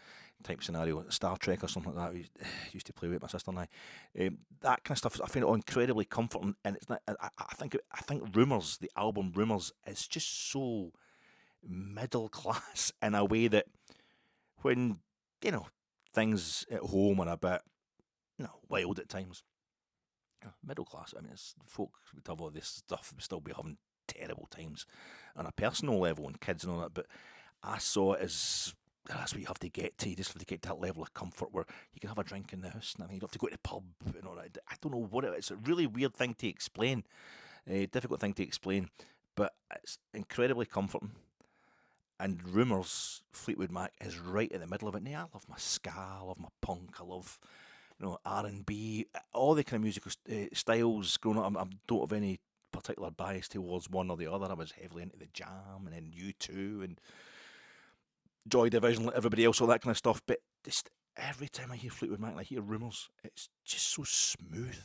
type scenario, Star Trek or something like that. We used to play with my sister and I. That kind of stuff, I find it all incredibly comforting, and it's not. I think Rumours, the album Rumours, is just so middle class in a way that when things at home are a bit wild at times. Middle class. I mean, it's folk would have all this stuff, would still be having terrible times on a personal level and kids and all that. But I saw it as that's what you have to get to. You just have to get to that level of comfort where you can have a drink in the house and I mean, you don't have to go to the pub and all that. I don't know what it is. It's a really weird thing to explain, difficult thing to explain, but it's incredibly comforting. And Rumours, Fleetwood Mac, is right in the middle of it. Now, I love my ska, I love my punk, I love R&B, all the kind of musical styles growing up. I don't have any particular bias towards one or the other. I was heavily into the Jam and then U2 and Joy Division, like everybody else, all that kind of stuff. But just every time I hear Fleetwood Mac, I hear Rumours, it's just so smooth.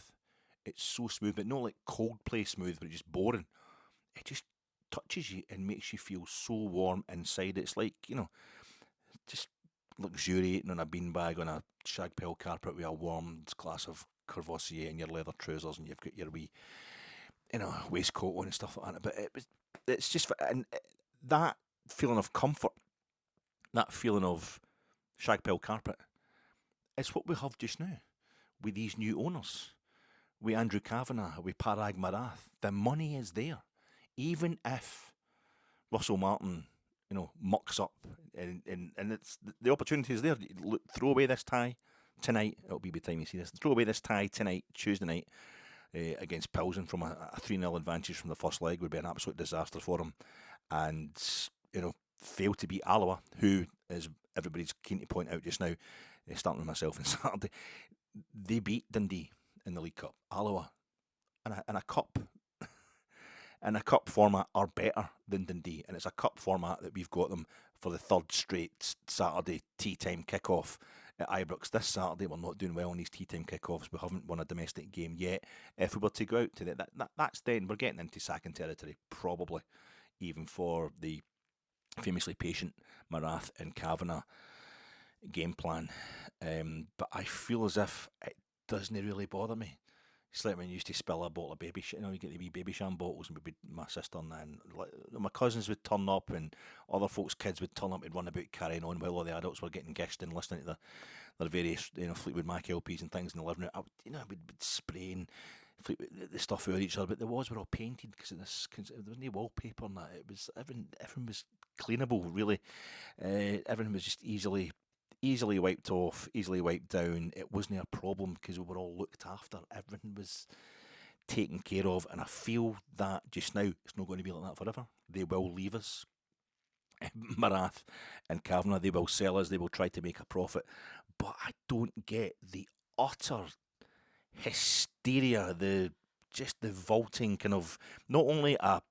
It's so smooth, but not like Coldplay smooth, but just boring. It just touches you and makes you feel so warm inside. It's like, just luxuriating on a beanbag on a shag pile carpet with a warm glass of Courvoisier and your leather trousers, and you've got your wee, waistcoat on and stuff like that. But it's just, and that feeling of comfort, that feeling of shag pile carpet, is what we have just now with these new owners, with Andrew Kavanagh, with Parag Marath. The money is there, even if Russell Martin mucks up, and it's the opportunity is there. Look, throw away this tie tonight. It'll be by the time you see this. Throw away this tie tonight, Tuesday night, against Plzen from a 3-0 advantage from the first leg would be an absolute disaster for him. And fail to beat Alloa, who is everybody's keen to point out just now, starting with myself on Saturday, they beat Dundee in the League Cup. Alloa, and a cup. And a cup format are better than Dundee, and it's a cup format that we've got them for the third straight Saturday tea time kickoff at Ibrox. This Saturday, we're not doing well on these tea time kickoffs. We haven't won a domestic game yet. If we were to go out to that's then we're getting into sacking territory, probably, even for the famously patient Marath and Kavanagh game plan. But I feel as if it doesn't really bother me. It's like when you used to spill a bottle of baby shit, you get the wee baby sham bottles, and maybe my sister and my cousins would turn up, and other folks' kids would turn up and run about carrying on while all the adults were getting gished and listening to their various Fleetwood Mac LPs and things in the living room. I would spraying the stuff out each other, but the walls were all painted because there was no wallpaper and that. It was everything was cleanable, really. Everything was just easily wiped off, easily wiped down. It wasn't a problem because we were all looked after. Everything was taken care of, and I feel that just now it's not going to be like that forever. They will leave us. Marath and Kavanagh, they will sell us, they will try to make a profit, but I don't get the utter hysteria, the vaulting kind of, not only a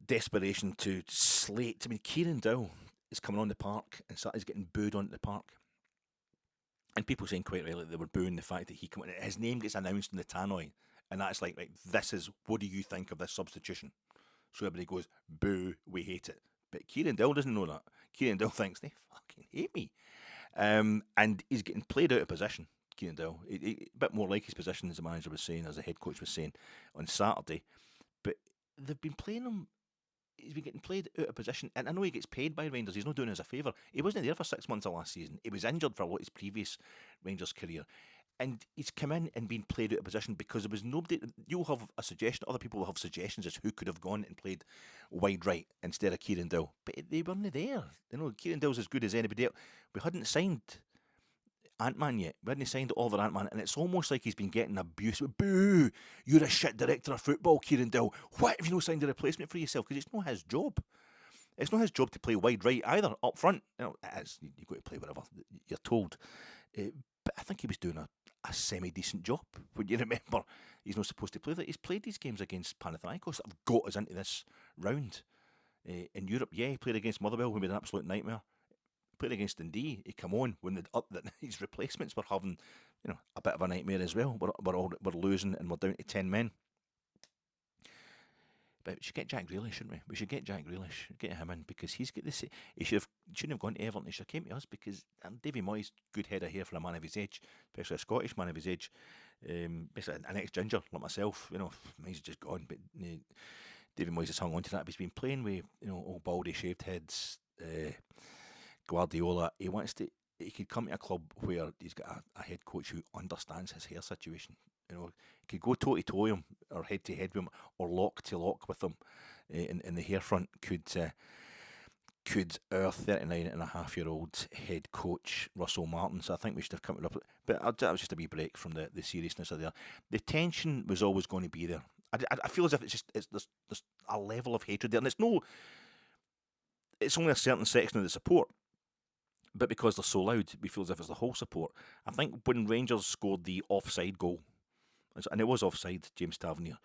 desperation to slate. I mean, Kieron Dowell is coming on the park and is getting booed onto the park. And people saying quite rightly they were booing the fact that his name gets announced in the tannoy, and that's like, right, this is, what do you think of this substitution? So everybody goes, boo, we hate it. But Kieron Dowell doesn't know that. Kieron Dowell thinks they fucking hate me. And he's getting played out of position, Kieron Dowell. A bit more like his position, as the manager was saying, as the head coach was saying on Saturday. But they've been playing him. He's been getting played out of position, and I know he gets paid by Rangers. He's not doing us a favour. He wasn't there for 6 months of last season. He was injured for a lot of his previous Rangers career, and he's come in and been played out of position because there was nobody. You'll have a suggestion. Other people will have suggestions as who could have gone and played wide right instead of Kieron Dowell, but they weren't there. Kieron Dowell's as good as anybody else. We hadn't signed Ant-Man yet. We hadn't signed Oliver Ant-Man, and it's almost like he's been getting abuse. Boo! You're a shit director of football, Kieron Dowell. What have you not signed a replacement for yourself? Because it's not his job. It's not his job to play wide right either, up front. It is. You've got to play whatever you're told. But I think he was doing a semi-decent job. When you remember, he's not supposed to play that. He's played these games against Panathinaikos that have got us into this round. In Europe, yeah, he played against Motherwell, who made an absolute nightmare. Played against Dundee, he come on when his replacements were having, a bit of a nightmare as well. We're losing and we're down to 10 men. But we should get Jack Grealish, shouldn't we? We should get Jack Grealish, get him in, because he's got this. He shouldn't have gone to Everton. He should have came to us, because Davy Moyes, good head of hair for a man of his age, especially a Scottish man of his age. Basically an ex-ginger like myself. Mine's just gone, but Davy Moyes has hung on to that. But he's been playing with old baldy shaved heads. Guardiola, he could come to a club where he's got a head coach who understands his hair situation. He could go toe to toe him, or head to head with him, or lock to lock with him in the hair front. Could our 39-and-a-half-year-old head coach Russell Martin? So I think we should have come up with. But that was just a wee break from the seriousness of there. The tension was always going to be there. I feel as if there's a level of hatred there, and it's only a certain section of the support. But because they're so loud, we feel as if it's the whole support. I think when Rangers scored the offside goal, and it was offside, James Tavernier,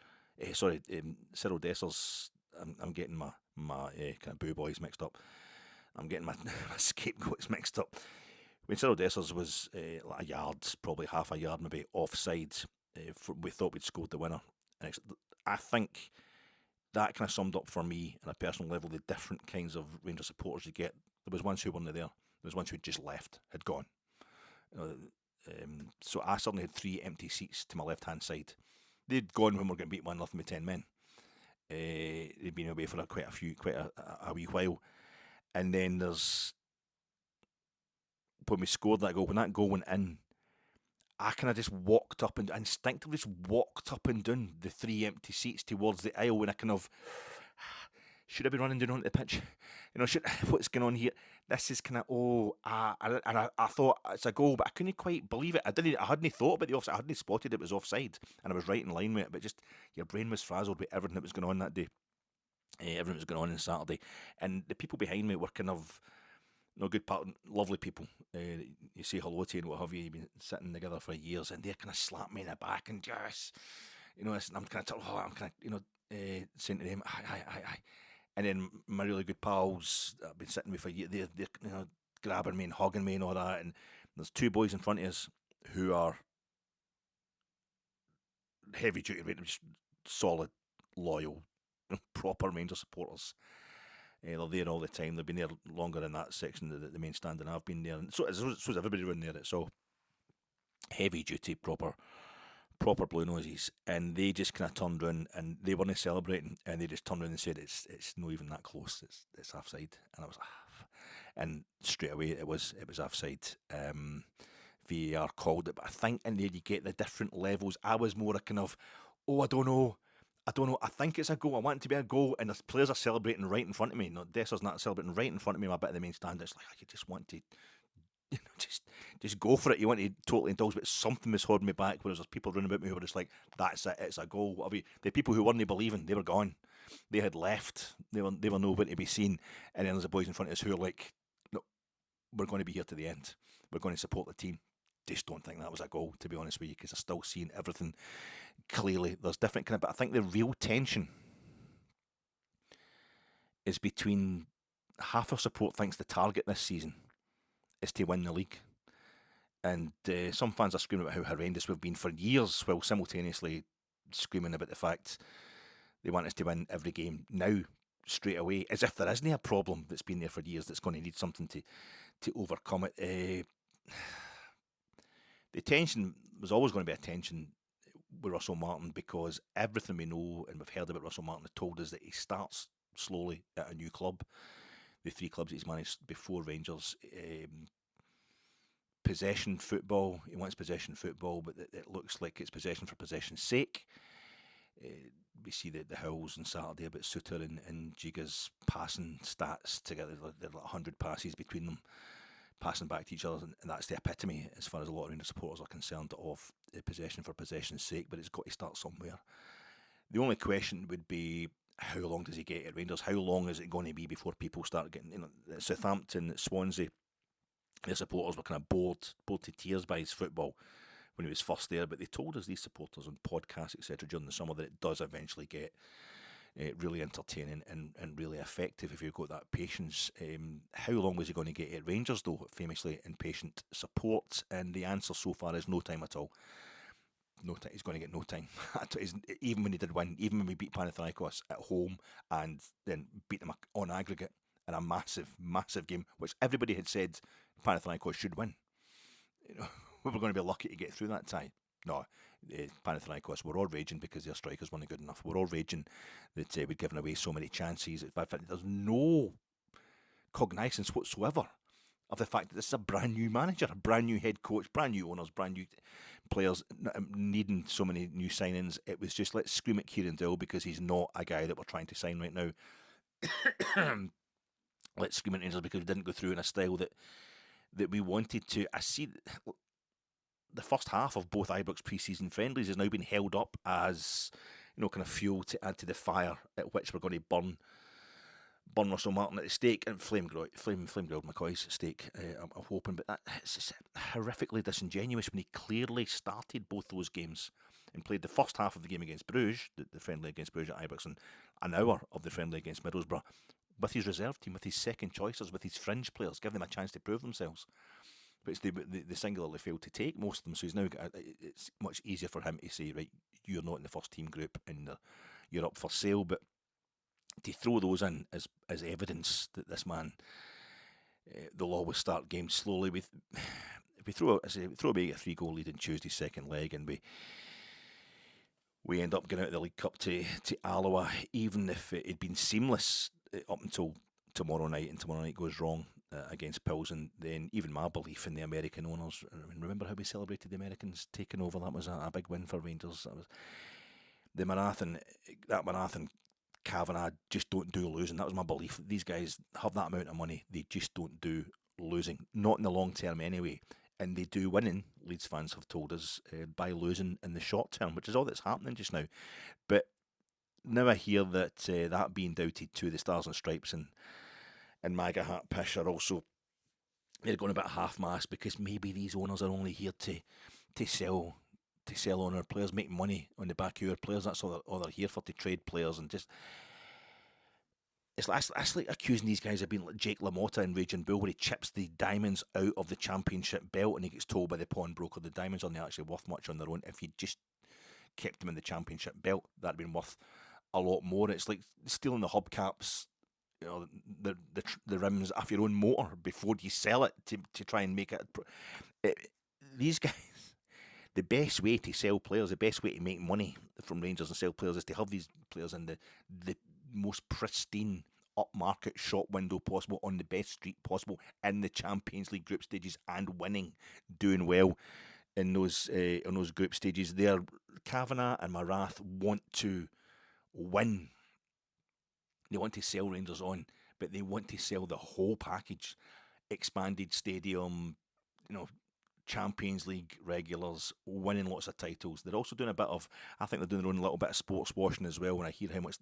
Cyril Dessers, I'm getting my kind of boo boys mixed up. I'm getting my scapegoats mixed up. When Cyril Dessers was like a yard, probably half a yard, maybe offside, we thought we'd scored the winner. And I think that kind of summed up for me, on a personal level, the different kinds of Rangers supporters you get. There was ones who weren't there. There was ones who had just left, had gone. So I suddenly had 3 empty seats to my left-hand side. They'd gone when we were getting beat 1-0 with 10 men. They'd been away for quite a wee while. And then when we scored that goal, when that goal went in, I kind of just instinctively walked up and down the 3 empty seats towards the aisle, when I kind of, should I be running down onto the pitch? What's going on here? This is kind of, I thought it's a goal, but I couldn't quite believe it. I hadn't thought about the offside. I hadn't spotted it was offside, and I was right in line with it, but just your brain was frazzled with everything that was going on that day. everything was going on Saturday, and the people behind me were kind of good part, lovely people. You say hello to and what have you. You've been sitting together for years, and they're kind of slap me in the back and just, I'm kind of, saying to them, aye. And then my really good pals that I've been sitting with for years, they're grabbing me and hugging me and all that. And there's two boys in front of us who are heavy duty, just solid, loyal, proper Rangers supporters. They're there all the time. They've been there longer in that section, the main stand, than I've been there. And so is everybody around there. It's all heavy duty, proper blue noses. And they just kind of turned around, and they weren't celebrating, and they just turned around and said, "It's not even that close. It's offside." And I was like, and straight away it was offside. VAR called it, but I think in there you get the different levels. I was more a kind of, I don't know. I think it's a goal. I want it to be a goal, and the players are celebrating right in front of me. No, Desser's not celebrating right in front of me. My bit of the main stand. It's like you just want to, just go for it. You want to totally indulge, but something was holding me back. Whereas there's people running about me who were just like, "That's it. It's a goal." Whatever. The people who weren't believing, they were gone. They had left. They were nowhere to be seen. And then there's the boys in front of us who are like, "No, we're going to be here to the end. We're going to support the team." Just don't think that was a goal, to be honest with you, because I'm still seeing everything clearly. There's different but I think the real tension is between half our support thinks the target this season is to win the league, and some fans are screaming about how horrendous we've been for years, while simultaneously screaming about the fact they want us to win every game now, straight away, as if there isn't a problem that's been there for years that's going to need something to overcome it. The tension was always going to be a tension with Russell Martin, because everything we know and we've heard about Russell Martin has told us that he starts slowly at a new club. The three clubs he's managed before Rangers. Possession football. He wants possession football, but it looks like it's possession for possession's sake. We see the Hills on Saturday about Suter and Giga's passing stats together. There are like 100 passes between them, passing back to each other, and that's the epitome, as far as a lot of Rangers supporters are concerned, of possession for possession's sake, but it's got to start somewhere. The only question would be, how long does he get at Rangers? How long is it going to be before people start getting, Southampton, Swansea, their supporters were kind of bored to tears by his football when he was first there, but they told us, these supporters on podcasts, etc., during the summer, that it does eventually get really entertaining and really effective if you've got that patience. How long was he going to get at Rangers, though? Famously impatient support, and the answer so far is no time at all. No time. He's going to get no time. Even when he did win, even when we beat Panathinaikos at home and then beat them on aggregate in a massive game, which everybody had said Panathinaikos should win. We were going to be lucky to get through that tie. No, Panathinaikos were all raging because their strikers weren't good enough. We're all raging that we'd given away so many chances. There's no cognizance whatsoever of the fact that this is a brand new manager, a brand new head coach, brand new owners, brand new players, needing so many new signings. It was just, let's scream at Kieron Dowell because he's not a guy that we're trying to sign right now. Let's scream at Rangers because we didn't go through in a style that we wanted to. I see the first half of both Ibrox pre-season friendlies has now been held up as, kind of fuel to add to the fire at which we're going to burn Russell Martin at the stake, and flame grilled McCoy's stake, I'm hoping. But it's just horrifically disingenuous when he clearly started both those games and played the first half of the game against Bruges, the friendly against Bruges at Ibrox, and an hour of the friendly against Middlesbrough, with his reserve team, with his second choices, with his fringe players, give them a chance to prove themselves. But they singularly failed to take most of them, so he's now it's much easier for him to say, right, you're not in the first team group and you're up for sale. But to throw those in as evidence that this man, they'll always start games slowly. If we throw away a 3-goal lead in Tuesday's second leg, and we end up getting out of the League Cup to Alloa, even if it had been seamless up until tomorrow night, and tomorrow night goes wrong against Plzen, then even my belief in the American owners. I mean, remember how we celebrated the Americans taking over? That was a big win for Rangers. That was the marathon. That marathon, Kavanagh just don't do losing. That was my belief. These guys have that amount of money. They just don't do losing. Not in the long term anyway. And they do winning, Leeds fans have told us, by losing in the short term, which is all that's happening just now. But now I hear that that being doubted to the Stars and Stripes and MAGA Hat Pish are also, they're going a bit half-mast, because maybe these owners are only here to sell on our players, make money on the back of our players. That's all they're here for, to trade players. And just, it's like accusing these guys of being like Jake LaMotta in Raging Bull, where he chips the diamonds out of the championship belt and he gets told by the pawnbroker the diamonds aren't actually worth much on their own. If you just kept them in the championship belt, that'd been worth a lot more. It's like stealing the hubcaps, you know, the rims off your own motor before you sell it to try and make it. These guys, the best way to sell players, the best way to make money from Rangers and sell players, is to have these players in the most pristine upmarket shop window possible, on the best street possible, in the Champions League group stages, and winning, doing well in those group stages. There, Kavanagh and Marath want to win. They want to sell Rangers on, but they want to sell the whole package: expanded stadium, you know, Champions League regulars, winning lots of titles. They're also doing a bit of, I think they're doing their own little bit of sports washing as well. When I hear how much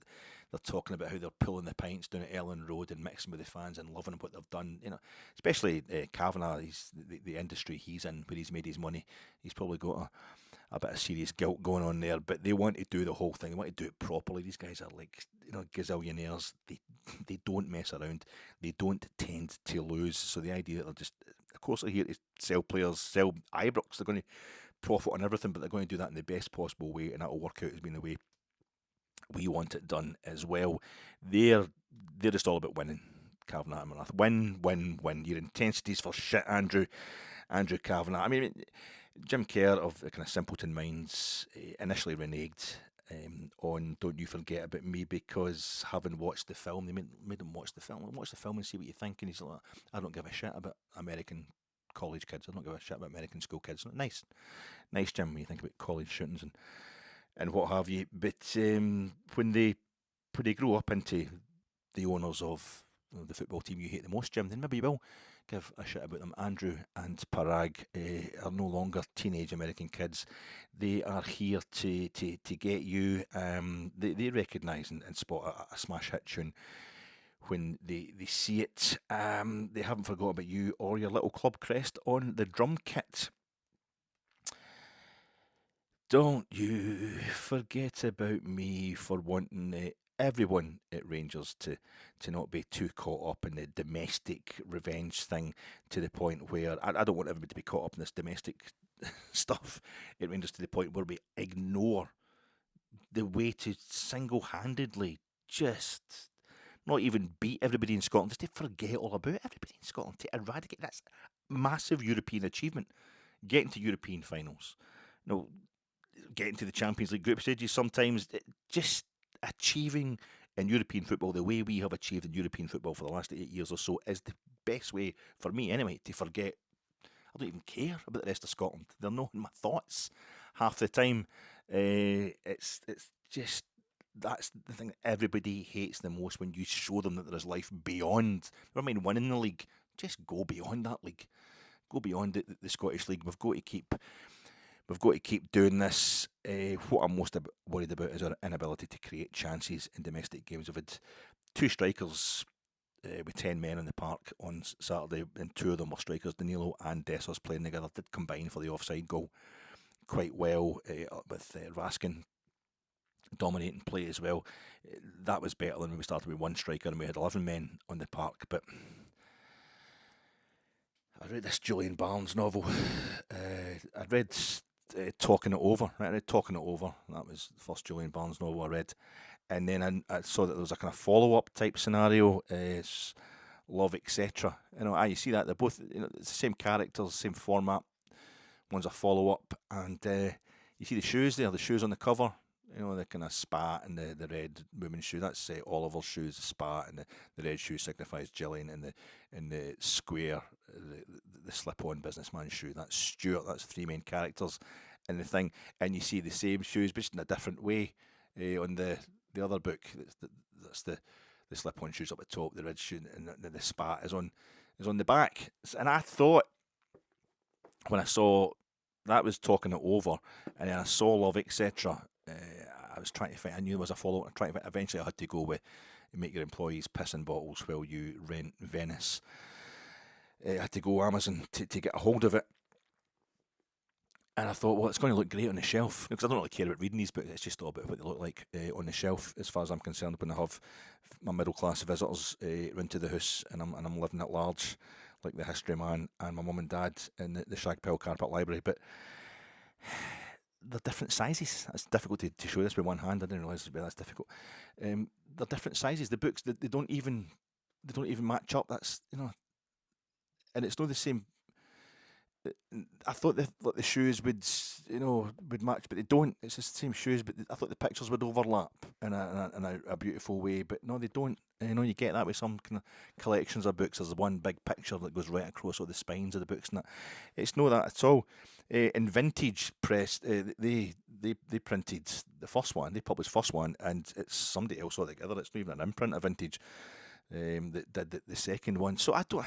they're talking about how they're pulling the pints down at Ellen Road and mixing with the fans and loving what they've done, you know, especially Kavanagh, he's the industry he's in, where he's made his money. He's probably got a bit of serious guilt going on there, but they want to do the whole thing. They want to do it properly. These guys are like, you know, gazillionaires. They don't mess around. They don't tend to lose. So the idea that they're just, of course, they're here to sell players, sell Ibrox. They're going to profit on everything, but they're going to do that in the best possible way, and that'll work out as being the way we want it done as well. They're just all about winning. Kavanagh and Marath. Win. Your intensity's for shit, Andrew Kavanagh. I mean, Jim Kerr of the kind of Simpleton Minds initially reneged on Don't You Forget About Me, because having watched the film, they made him watch the film. Watch the film and see what you think. And he's like, I don't give a shit about American college kids. I don't give a shit about American school kids. Nice Jim, when you think about college shootings and what have you. But when they grow up into the owners of the football team you hate the most, Jim, then maybe you will give a shit about them. Andrew and Parag are no longer teenage American kids. They are here to get you. They recognise and spot a smash hit tune when they see it. They haven't forgot about you or your little club crest on the drum kit. Don't you forget about me, for wanting everyone at Rangers to not be too caught up in the domestic revenge thing, to the point where I don't want everybody to be caught up in this domestic stuff at Rangers, to the point where we ignore the way to single-handedly just not even beat everybody in Scotland, just to forget all about everybody in Scotland, to eradicate. That's massive European achievement, getting to European finals. You know, getting to the Champions League group stages sometimes, just achieving in European football the way we have achieved in European football for the last 8 years or so is the best way, for me anyway, to forget. I don't even care about the rest of Scotland. They're not in my thoughts half the time. It's just, that's the thing that everybody hates the most, when you show them that there is life beyond. Never mind winning the league, just go beyond that league. Go beyond the Scottish League. We've got to keep doing this. What I'm most worried about is our inability to create chances in domestic games. We've had two strikers with 10 men in the park on Saturday, and two of them were strikers. Danilo and Dessers playing together did combine for the offside goal quite well, with Raskin dominating play as well. That was better than when we started with one striker and we had 11 men on the park. But I read this Julian Barnes novel. I read Talking It Over. Right? I read Talking It Over. That was the first Julian Barnes novel I read. And then I saw that there was a kind of follow-up type scenario, Love, etc. You know, you see that they're both, you know, it's the same characters, same format. One's a follow-up, and you see the shoes there, the shoes on the cover. You know, the kind of spat and the red women's shoe. That's Oliver's shoes, the spat, and the red shoe signifies Gillian, and the square, the slip-on businessman shoe. That's Stuart. That's three main characters in the thing, and you see the same shoes, but just in a different way on the other book. That's the slip-on shoes up at the top, the red shoe, and the spat is on the back. And I thought, when I saw that was Talking It Over, and then I saw Love, etc., I was trying to find. I knew there was a follow-up. I tried to find, eventually I had to go with make your employees piss in bottles while you rent Venice. I had to go Amazon to get a hold of it. And I thought, well, it's going to look great on the shelf because I don't really care about reading these books. It's just all about what they look like on the shelf, as far as I'm concerned. When I have my middle class visitors round to the house, and I'm living at large, like the history man and my mum and dad in the shag pile carpet library. But they're different sizes. It's difficult to show this with one hand. I didn't realise that's difficult. They're different sizes. The books they don't even match up. That's and it's not the same. I thought the shoes would match, but they don't. It's the same shoes, but I thought the pictures would overlap in a beautiful way, but no, they don't. You get that with some kind of collections of books. There's one big picture that goes right across all the spines of the books, and that it's not that at all. In Vintage Press, they printed the first one. They published the first one, and it's somebody else altogether. It's not even an imprint of Vintage that did the second one. So I don't.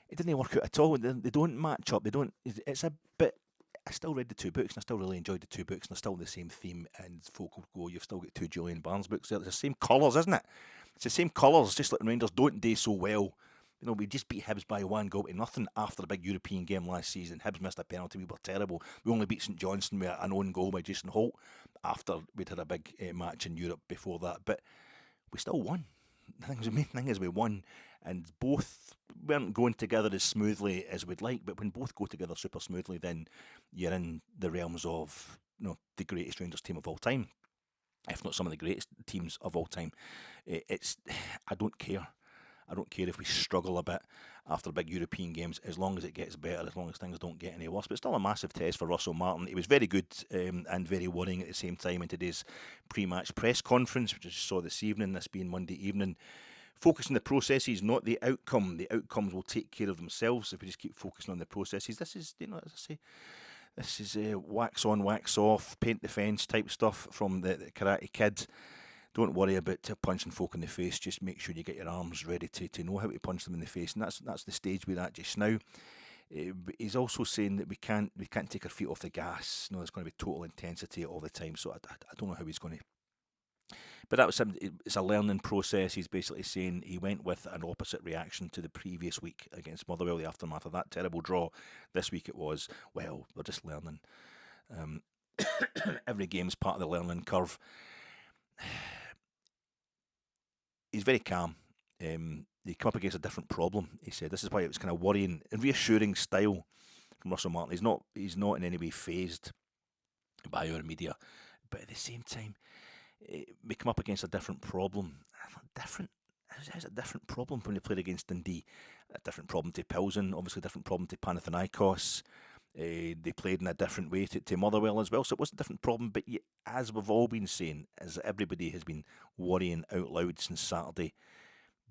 It didn't work out at all. They don't match up. They don't. It's a bit. I still read the two books, and I still really enjoyed the two books, and they're still the same theme. And folk will go, "You've still got two Julian Barnes books there. It's the same colours, isn't it? It's the same colours. Just like Rangers don't do so well. We just beat Hibs by 1 goal to nothing after the big European game last season. Hibs missed a penalty. We were terrible. We only beat St Johnstone with an own goal by Jason Holt after we'd had a big match in Europe before that. But we still won. The main thing is we won, and both weren't going together as smoothly as we'd like. But when both go together super smoothly, then you're in the realms of the greatest Rangers team of all time, if not some of the greatest teams of all time. I don't care. I don't care if we struggle a bit after big European games, as long as it gets better, as long as things don't get any worse. But it's still a massive test for Russell Martin. He was very good and very worrying at the same time in today's pre-match press conference, which I just saw this evening, this being Monday evening. Focus on the processes, not the outcome. The outcomes will take care of themselves if we just keep focusing on the processes. This is, as I say, this is wax on, wax off, paint the fence type stuff from the Karate Kid. Don't worry about punching folk in the face. Just make sure you get your arms ready to know how to punch them in the face, and that's the stage we're at just now. He's also saying that we can't take our feet off the gas. There's going to be total intensity all the time. So I don't know how he's going to. But that was something. It's a learning process. He's basically saying he went with an opposite reaction to the previous week against Motherwell, the aftermath of that terrible draw. This week it was, well, they're just learning. Every game's part of the learning curve. He's very calm. He came up against a different problem. He said this is why it was kind of worrying and reassuring style from Russell Martin. He's not in any way phased by our media, but at the same time, we come up against a different problem. Different. It's a different problem when they played against Dundee. A different problem to Plzen. Obviously, a different problem to Panathinaikos. They played in a different way to Motherwell as well, so it was a different problem. But as we've all been saying, as everybody has been worrying out loud since Saturday,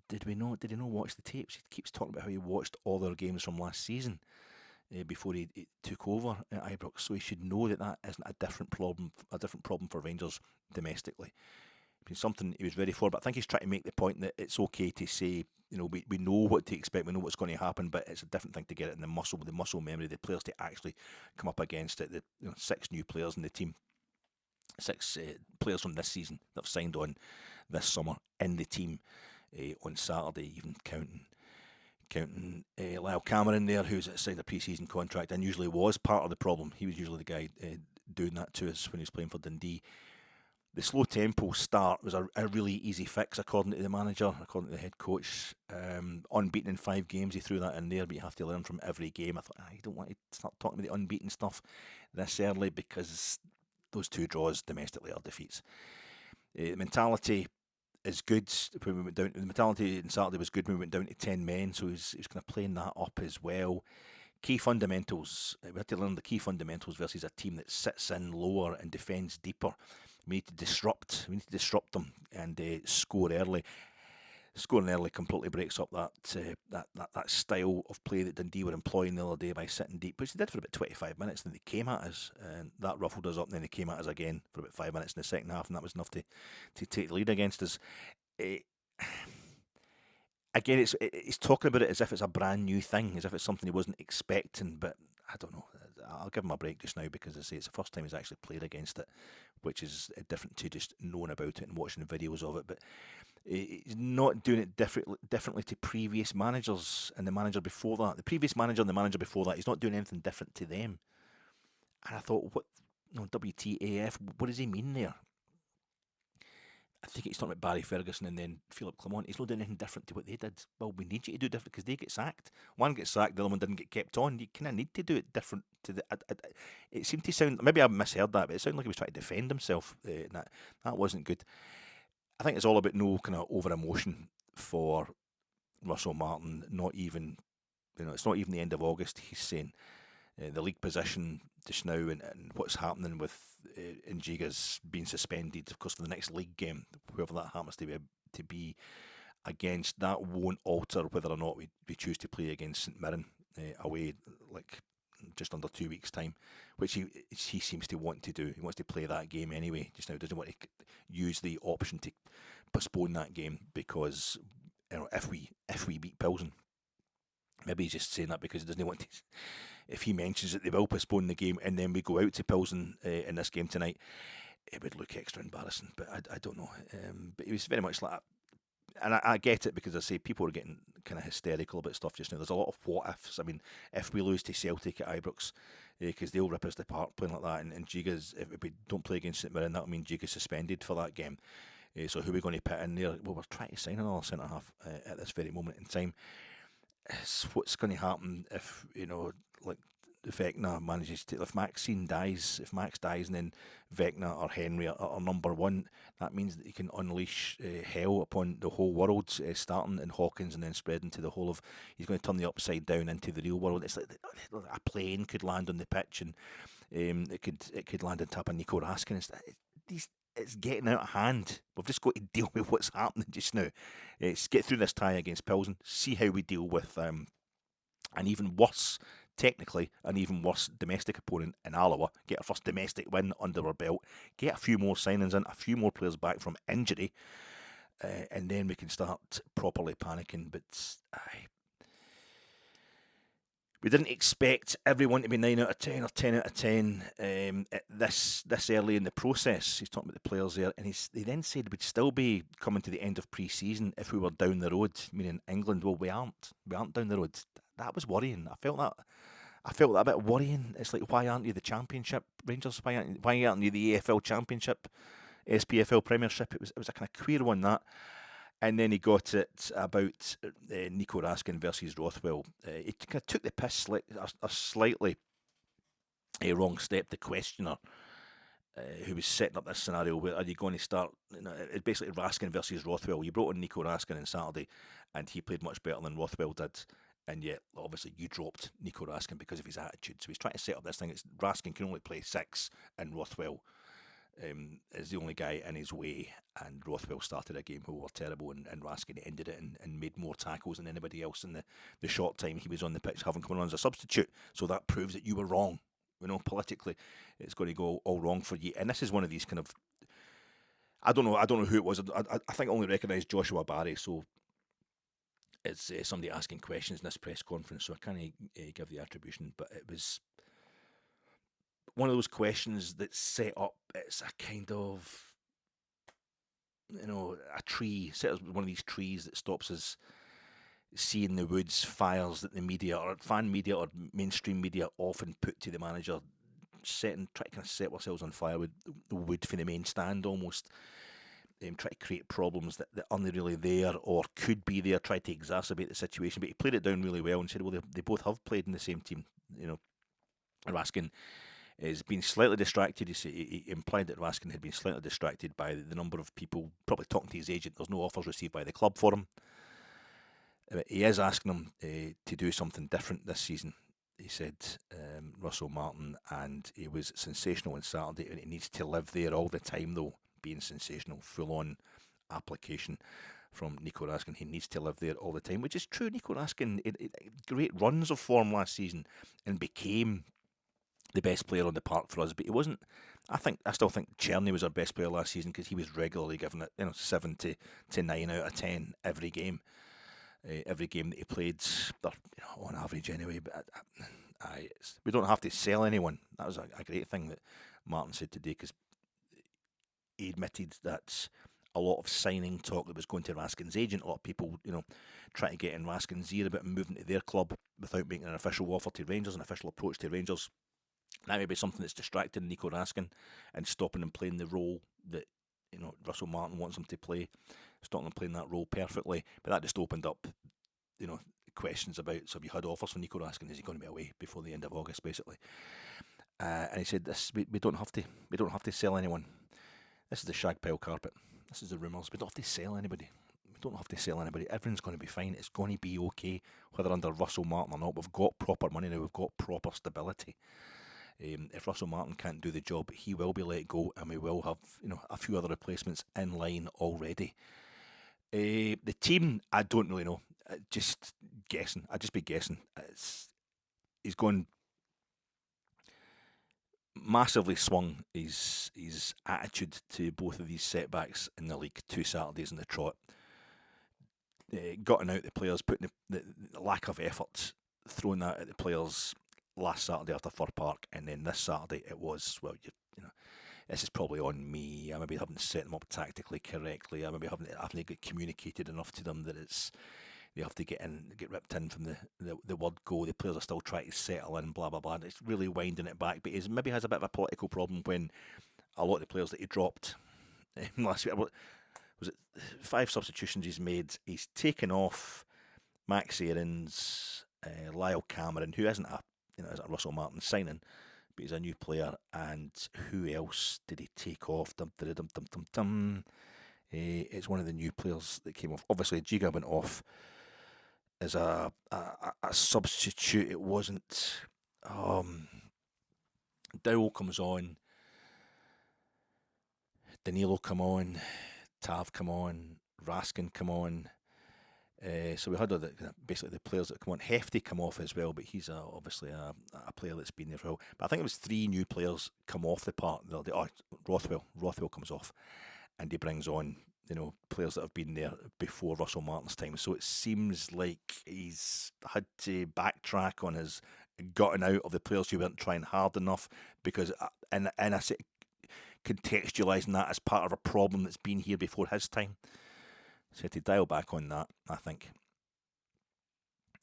did he not watch the tapes? He keeps talking about how he watched all their games from last season before he took over at Ibrox, so he should know that isn't a different problem for Rangers domestically. It's been something he was ready for, but I think he's trying to make the point that it's okay to say, we know what to expect, we know what's going to happen, but it's a different thing to get it in the muscle memory, the players to actually come up against it. 6 new players in the team, 6 players from this season that have signed on this summer in the team on Saturday, even counting Lyle Cameron there, who's signed a pre-season contract and usually was part of the problem. He was usually the guy doing that to us when he was playing for Dundee. The slow tempo start was a really easy fix, according to the manager, according to the head coach. Unbeaten in 5 games, he threw that in there, but you have to learn from every game. I thought, you don't want to start talking about the unbeaten stuff this early, because those 2 draws domestically are defeats. The mentality is good. When we went down, the mentality in Saturday was good when we went down to 10 men, so he's kind of playing that up as well. Key fundamentals. We had to learn the key fundamentals versus a team that sits in lower and defends deeper. We need to disrupt them and score early. Scoring early completely breaks up that style of play that Dundee were employing the other day by sitting deep, which they did for about 25 minutes. Then they came at us, and that ruffled us up. And then they came at us again for about 5 minutes in the second half, and that was enough to take the lead against us. Again, it's talking about it as if it's a brand new thing, as if it's something he wasn't expecting. But I don't know. I'll give him a break just now because I say it's the first time he's actually played against it, which is different to just knowing about it and watching videos of it. But he's not doing it differently to previous managers and the manager before that. The previous manager and the manager before that, he's not doing anything different to them. And I thought, what, WTAF, what does he mean there? I think he's talking about Barry Ferguson and then Philip Clement. He's not doing anything different to what they did. Well, we need you to do different because they get sacked. One gets sacked, the other one didn't get kept on. You kind of need to do it different to the. It seemed to sound, maybe I misheard that, but it sounded like he was trying to defend himself. And that wasn't good. I think it's all about no kind of over emotion for Russell Martin. Not even, it's not even the end of August. He's saying the league position just now and what's happening with Njiga's being suspended, of course, for the next league game, whoever that happens to be against, that won't alter whether or not we choose to play against St Mirren away, like just under 2 weeks' time, which he seems to want to do. He wants to play that game anyway. Just now, doesn't want to use the option to postpone that game because if we beat Plzen. Maybe he's just saying that because he doesn't want to. If he mentions that they will postpone the game and then we go out to Plzen in this game tonight, it would look extra embarrassing. But I don't know. But he was very much like that. And I get it because I say people are getting kind of hysterical about stuff just now. There's a lot of what ifs. I mean, if we lose to Celtic at Ibrox, because they'll rip us apart playing like that, and Giga's, if we don't play against St Mirren, that'll mean Giga's suspended for that game. So who are we going to put in there? Well, we're trying to sign another centre half at this very moment in time. What's going to happen if like Vecna manages to, if Max dies and then Vecna or Henry are number one, that means that he can unleash hell upon the whole world, starting in Hawkins and then spreading to the whole of. He's going to turn the upside down into the real world. It's like a plane could land on the pitch and it could land on top of Nico Raskin. It's getting out of hand. We've just got to deal with what's happening just now. Let's get through this tie against Plzen, see how we deal with an even worse, technically, an even worse domestic opponent in Alloa, get our first domestic win under our belt, get a few more signings in, a few more players back from injury, and then we can start properly panicking. But we didn't expect everyone to be 9 out of 10 or 10 out of 10 this early in the process. He's talking about the players there, and he then said we'd still be coming to the end of pre-season if we were down the road, meaning England. Well, we aren't down the road. That was worrying. I felt that a bit worrying. It's like, why aren't you the Championship, Rangers? Why aren't you the AFL Championship, SPFL Premiership? It was a kind of queer one, that. And then he got it about Nico Raskin versus Rothwell. He kind of took the piss a slightly wrong step. The questioner who was setting up this scenario, where are you going to start? It's basically Raskin versus Rothwell. You brought in Nico Raskin on Saturday, and he played much better than Rothwell did. And yet, obviously, you dropped Nico Raskin because of his attitude. So he's trying to set up this thing. It's Raskin can only play 6, and Rothwell is the only guy in his way, and Rothwell started a game who were terrible, and Raskin ended it and made more tackles than anybody else in the short time he was on the pitch, having come on as a substitute. So that proves that you were wrong. Politically, it's going to go all wrong for you. And this is one of these kind of, I don't know who it was. I think I only recognised Joshua Barry, so it's somebody asking questions in this press conference, so I can't give the attribution, but it was one of those questions that's set up. It's a kind of, a tree, set as one of these trees that stops us seeing the woods fires that the media or fan media or mainstream media often put to the manager, try to kind of set ourselves on fire with the wood for the main stand almost. Try to create problems that aren't really there or could be there, try to exacerbate the situation. But he played it down really well and said, well, they both have played in the same team. Raskin has been slightly distracted. He implied that Raskin had been slightly distracted by the number of people probably talking to his agent. There's no offers received by the club for him. He is asking him to do something different this season. He said, Russell Martin, and he was sensational on Saturday, and he needs to live there all the time, though, being sensational, full-on application from Nico Raskin. He needs to live there all the time, which is true. Nico Raskin, great runs of form last season and became the best player on the park for us, but he wasn't. I still think Czerny was our best player last season because he was regularly given it 7 to 9 out of 10 every game. Every game that he played, on average anyway. But We don't have to sell anyone. That was a great thing that Martin said today, because he admitted that a lot of signing talk that was going to Raskin's agent, a lot of people, trying to get in Raskin's ear about moving to their club without making an official offer to Rangers, an official approach to Rangers. That may be something that's distracting Nico Raskin and stopping him playing the role that Russell Martin wants him to play, stopping him playing that role perfectly. But that just opened up, questions about, so have you had offers for Nico Raskin? Is he going to be away before the end of August, basically? And he said, "This we don't have to sell anyone. This is the shag pile carpet. This is the rumours. We don't have to sell anybody. We don't have to sell anybody. Everyone's going to be fine. It's going to be okay, whether under Russell Martin or not. We've got proper money now. We've got proper stability. If Russell Martin can't do the job, he will be let go, and we will have a few other replacements in line already." The team, I don't really know. Just guessing. I'd just be guessing. He's gone massively swung his attitude to both of these setbacks in the league, 2 Saturdays in the trot. Gutting out the players, putting the lack of effort, throwing that at the players last Saturday after Fir Park, and then this Saturday it was, well, this is probably on me. I maybe haven't set them up tactically correctly. I maybe haven't got communicated enough to them that they have to get ripped in from the word go. The players are still trying to settle in, blah, blah, blah. And it's really winding it back. But he maybe has a bit of a political problem when a lot of the players that he dropped last week, was it 5 substitutions he's made? He's taken off Max Aarons, Lyle Cameron, who isn't a Russell Martin signing, but he's a new player. And who else did he take off? It's one of the new players that came off. Obviously, Giga went off as a substitute. It wasn't. Dowell comes on. Danilo come on. Tav come on. Raskin come on. So we had basically the players that come on. Hefty come off as well, but he's obviously a player that's been there for a while. But I think it was 3 new players come off the park. Rothwell comes off, and he brings on players that have been there before Russell Martin's time. So it seems like he's had to backtrack on his gutting out of the players who weren't trying hard enough, because and I say contextualising that as part of a problem that's been here before his time. So to dial back on that, I think.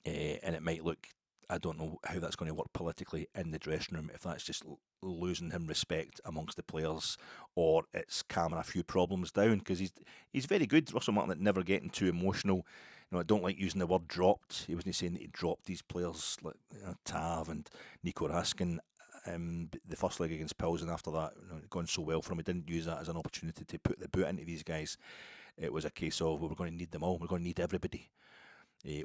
And it might look, I don't know how that's going to work politically in the dressing room, if that's just losing him respect amongst the players, or it's calming a few problems down, because he's very good, Russell Martin, at never getting too emotional. I don't like using the word dropped. He wasn't saying that he dropped these players like Tav and Nico Raskin. The first leg against Plzen, after that, gone so well for him, he didn't use that as an opportunity to put the boot into these guys. It was a case of, well, we're going to need them all. We're going to need everybody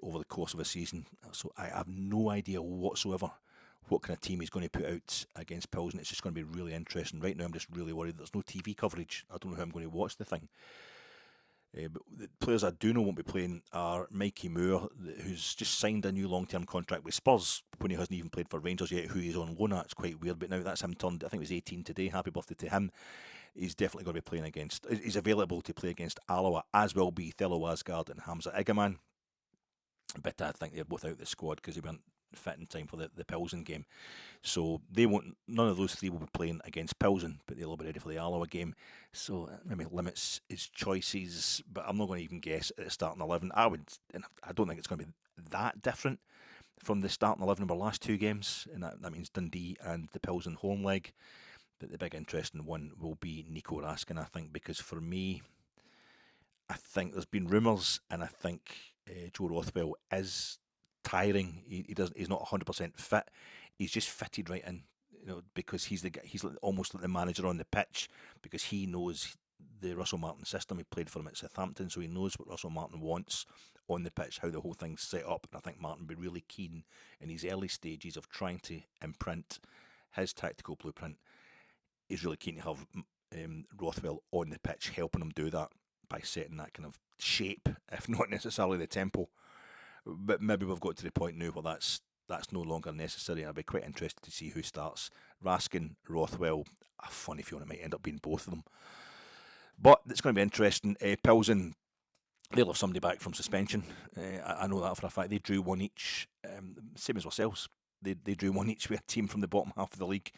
over the course of a season. So I have no idea whatsoever what kind of team he's going to put out against Plzen. It's just going to be really interesting. Right now, I'm just really worried there's no TV coverage. I don't know how I'm going to watch the thing. But the players I do know won't be playing are Mikey Moore, who's just signed a new long-term contract with Spurs when he hasn't even played for Rangers yet, who he's on loan at. It's quite weird, but now that's him turned, I think it was 18 today. Happy birthday to him. He's definitely going to be playing against, he's available to play against Alloa, as will be Thelo Asgard and Hamza Igaman. But I think they're both out of the squad because they weren't fit in time for the Plzen game. So none of those 3 will be playing against Plzen, but they'll be ready for the Alloa game. So maybe limits his choices, but I'm not going to even guess at the starting 11. I don't think it's going to be that different from the starting 11 of our last 2 games, and that means Dundee and the Plzen home leg. But the big interesting one will be Nico Raskin, I think, because for me, I think there's been rumours, and I think Joe Rothwell is tiring. He's not 100% fit. He's just fitted right in, because he's almost like the manager on the pitch, because he knows the Russell Martin system. He played for him at Southampton, so he knows what Russell Martin wants on the pitch, how the whole thing's set up. And I think Martin would be really keen in his early stages of trying to imprint his tactical blueprint. He's really keen to have Rothwell on the pitch, helping him do that by setting that kind of shape, if not necessarily the tempo. But maybe we've got to the point now where that's no longer necessary, and I'd be quite interested to see who starts. Raskin, Rothwell, a funny feeling it might end up being both of them. But it's going to be interesting. Plzen, they'll have somebody back from suspension. I know that for a fact. They drew 1 each, same as ourselves. They drew one each with a team from the bottom half of the league.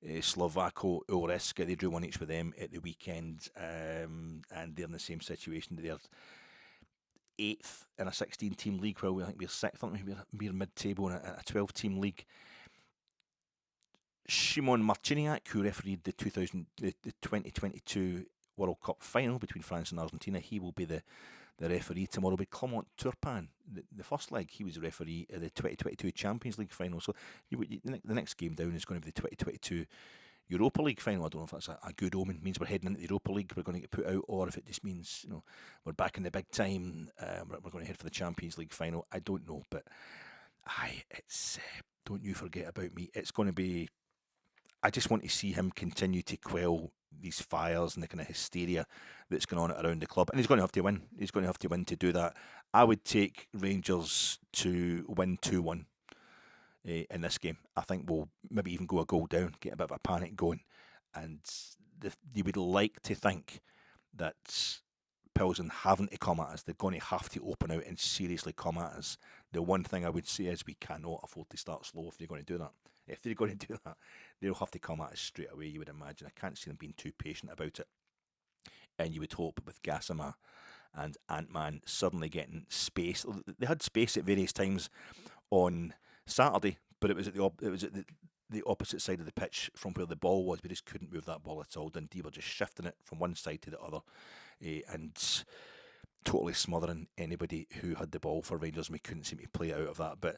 Slovako Ureska, they drew one each with them at the weekend, and they're in the same situation. They're 8th in a 16-team league, while I think we're 6th. I think we're mid-table in a 12-team league. Szymon Marciniak, who refereed the 2022 World Cup final between France and Argentina, he will be the referee tomorrow. But Clement Turpin, the first leg, he was the referee at the 2022 Champions League final. So the next game down is going to be the 2022 Europa League final. I don't know if that's a good omen. It means we're heading into the Europa League, we're going to get put out, or if it just means we're back in the big time. We're going to head for the Champions League final. I don't know, but it's don't you forget about me. It's going to be. I just want to see him continue to quell these fires and the kind of hysteria that's going on around the club. And he's going to have to win. He's going to have to win to do that. I would take Rangers to win 2-1 in this game. I think we'll maybe even go a goal down, get a bit of a panic going. And you would like to think that Plzen haven't to come at us. They're going to have to open out and seriously come at us. The one thing I would say is we cannot afford to start slow if they're going to do that. If they're going to do that, they'll have to come at us straight away, you would imagine. I can't see them being too patient about it. And you would hope with Gassama and Ant-Man suddenly getting space. They had space at various times on Saturday, but it was at the opposite side of the pitch from where the ball was. We just couldn't move that ball at all. Dundee were just shifting it from one side to the other and totally smothering anybody who had the ball for Rangers, and we couldn't seem to play out of that. But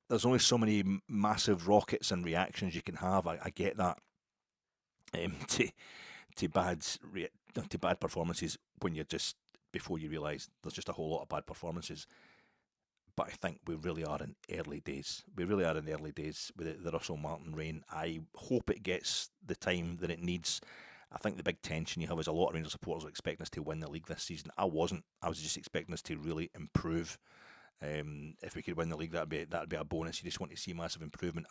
there's only so many massive rockets and reactions you can have. I get that. To bad performances when you're just before you realise there's just a whole lot of bad performances. But I think we really are in early days. We really are in the early days with the Russell Martin reign. I hope it gets the time that it needs. I think the big tension you have is a lot of Rangers supporters are expecting us to win the league this season. I wasn't. I was just expecting us to really improve. If we could win the league, that'd be a bonus. You just want to see massive improvement.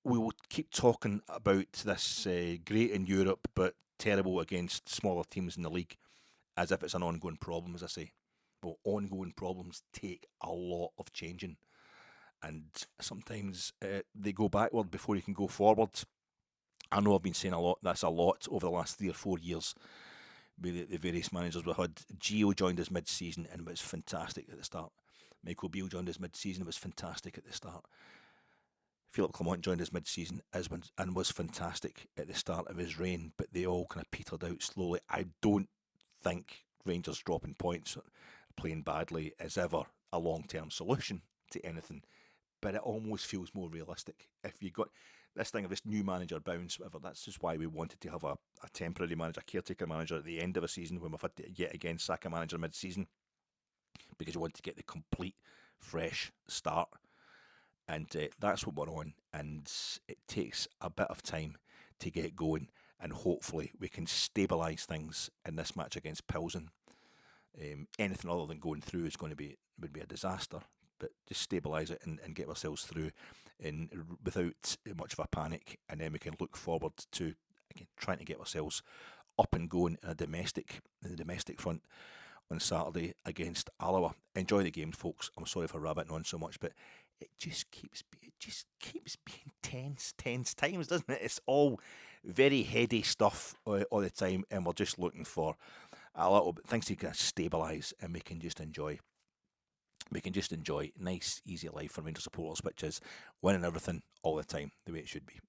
We will keep talking about this great in Europe but terrible against smaller teams in the league as if it's an ongoing problem, as I say. Well, ongoing problems take a lot of changing, and sometimes they go backward before you can go forward. I know I've been saying that's a lot over the last 3 or 4 years with the various managers we had. Gio joined us mid-season and was fantastic at the start. Michael Beale joined us mid-season and was fantastic at the start. Philip Clement joined us mid-season and was fantastic at the start of his reign, but they all kind of petered out slowly. I don't think Rangers dropping points, playing badly, is ever a long-term solution to anything, but it almost feels more realistic. If you got this thing of this new manager bounce, whatever, that's just why we wanted to have a temporary manager, caretaker manager at the end of a season when we've had to yet again sack a manager mid-season, because you want to get the complete fresh start. And that's what we're on, and it takes a bit of time to get going, and hopefully we can stabilise things in this match against Plzen. Anything other than going through would be a disaster, but just stabilise it and get ourselves through without much of a panic, and then we can look forward to again trying to get ourselves up and going in the domestic front on Saturday against Alloa. Enjoy the game, folks. I'm sorry for rabbiting on so much, but it just keeps being tense times, doesn't it? It's all very heady stuff all the time, and we're just looking for a little bit things to kind of stabilise, and we can just enjoy nice, easy life for Rangers supporters, which is winning everything all the time, the way it should be.